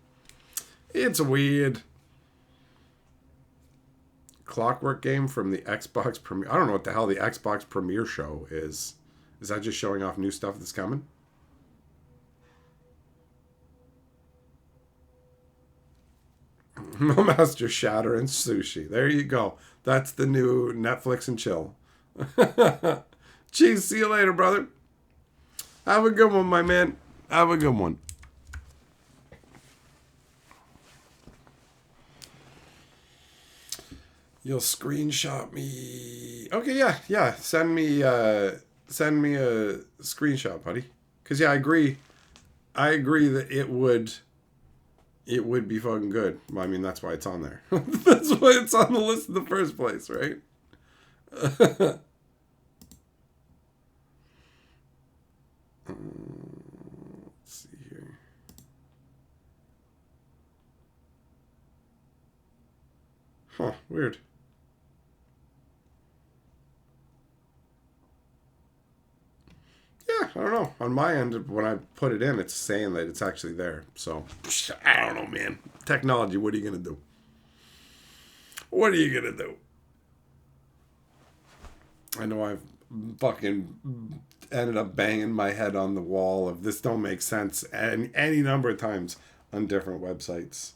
It's weird. Clockwork game from the Xbox Premiere. I don't know what the hell the Xbox Premiere show is. Is that just showing off new stuff that's coming? Master Shatter and Sushi. There you go. That's the new Netflix and chill. Jeez, see you later, brother. Have a good one, my man. Have a good one. You'll screenshot me. Okay, yeah. Send me a screenshot, buddy. Cause yeah, I agree that it would be fucking good. I mean, that's why it's on there. That's why it's on the list in the first place, right? Let's see here. Huh, weird. Yeah, I don't know. On my end, when I put it in, it's saying that it's actually there. So, I don't know, man. Technology, what are you going to do? What are you going to do? I know I've fucking ended up banging my head on the wall of this don't make sense any number of times on different websites.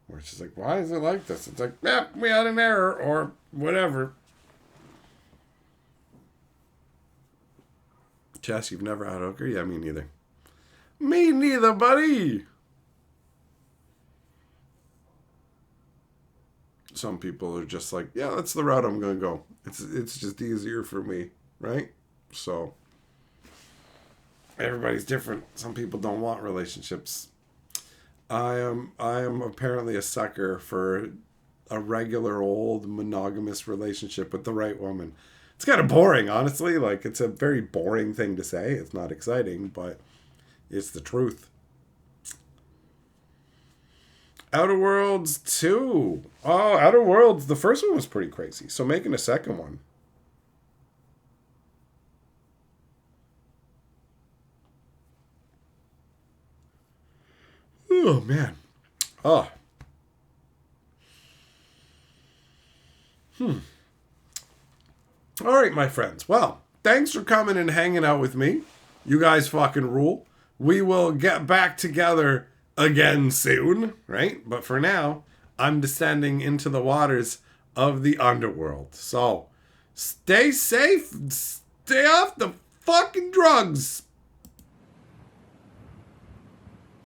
Where it's just like, why is it like this? It's like, yeah, we had an error or whatever. Chess, you've never had hooker? Yeah, me neither. Me neither, buddy. Some people are just like, yeah, that's the route I'm going to go. It's just easier for me, right? So everybody's different. Some people don't want relationships. I am apparently a sucker for a regular old monogamous relationship with the right woman. It's kind of boring, honestly. Like, it's a very boring thing to say. It's not exciting, but it's the truth. Outer Worlds 2. Oh, Outer Worlds. The first one was pretty crazy. So making a second one. Oh, man. Oh. All right, my friends. Well, thanks for coming and hanging out with me. You guys fucking rule. We will get back together again soon, right? But for now, I'm descending into the waters of the underworld. So, stay safe. Stay off the fucking drugs.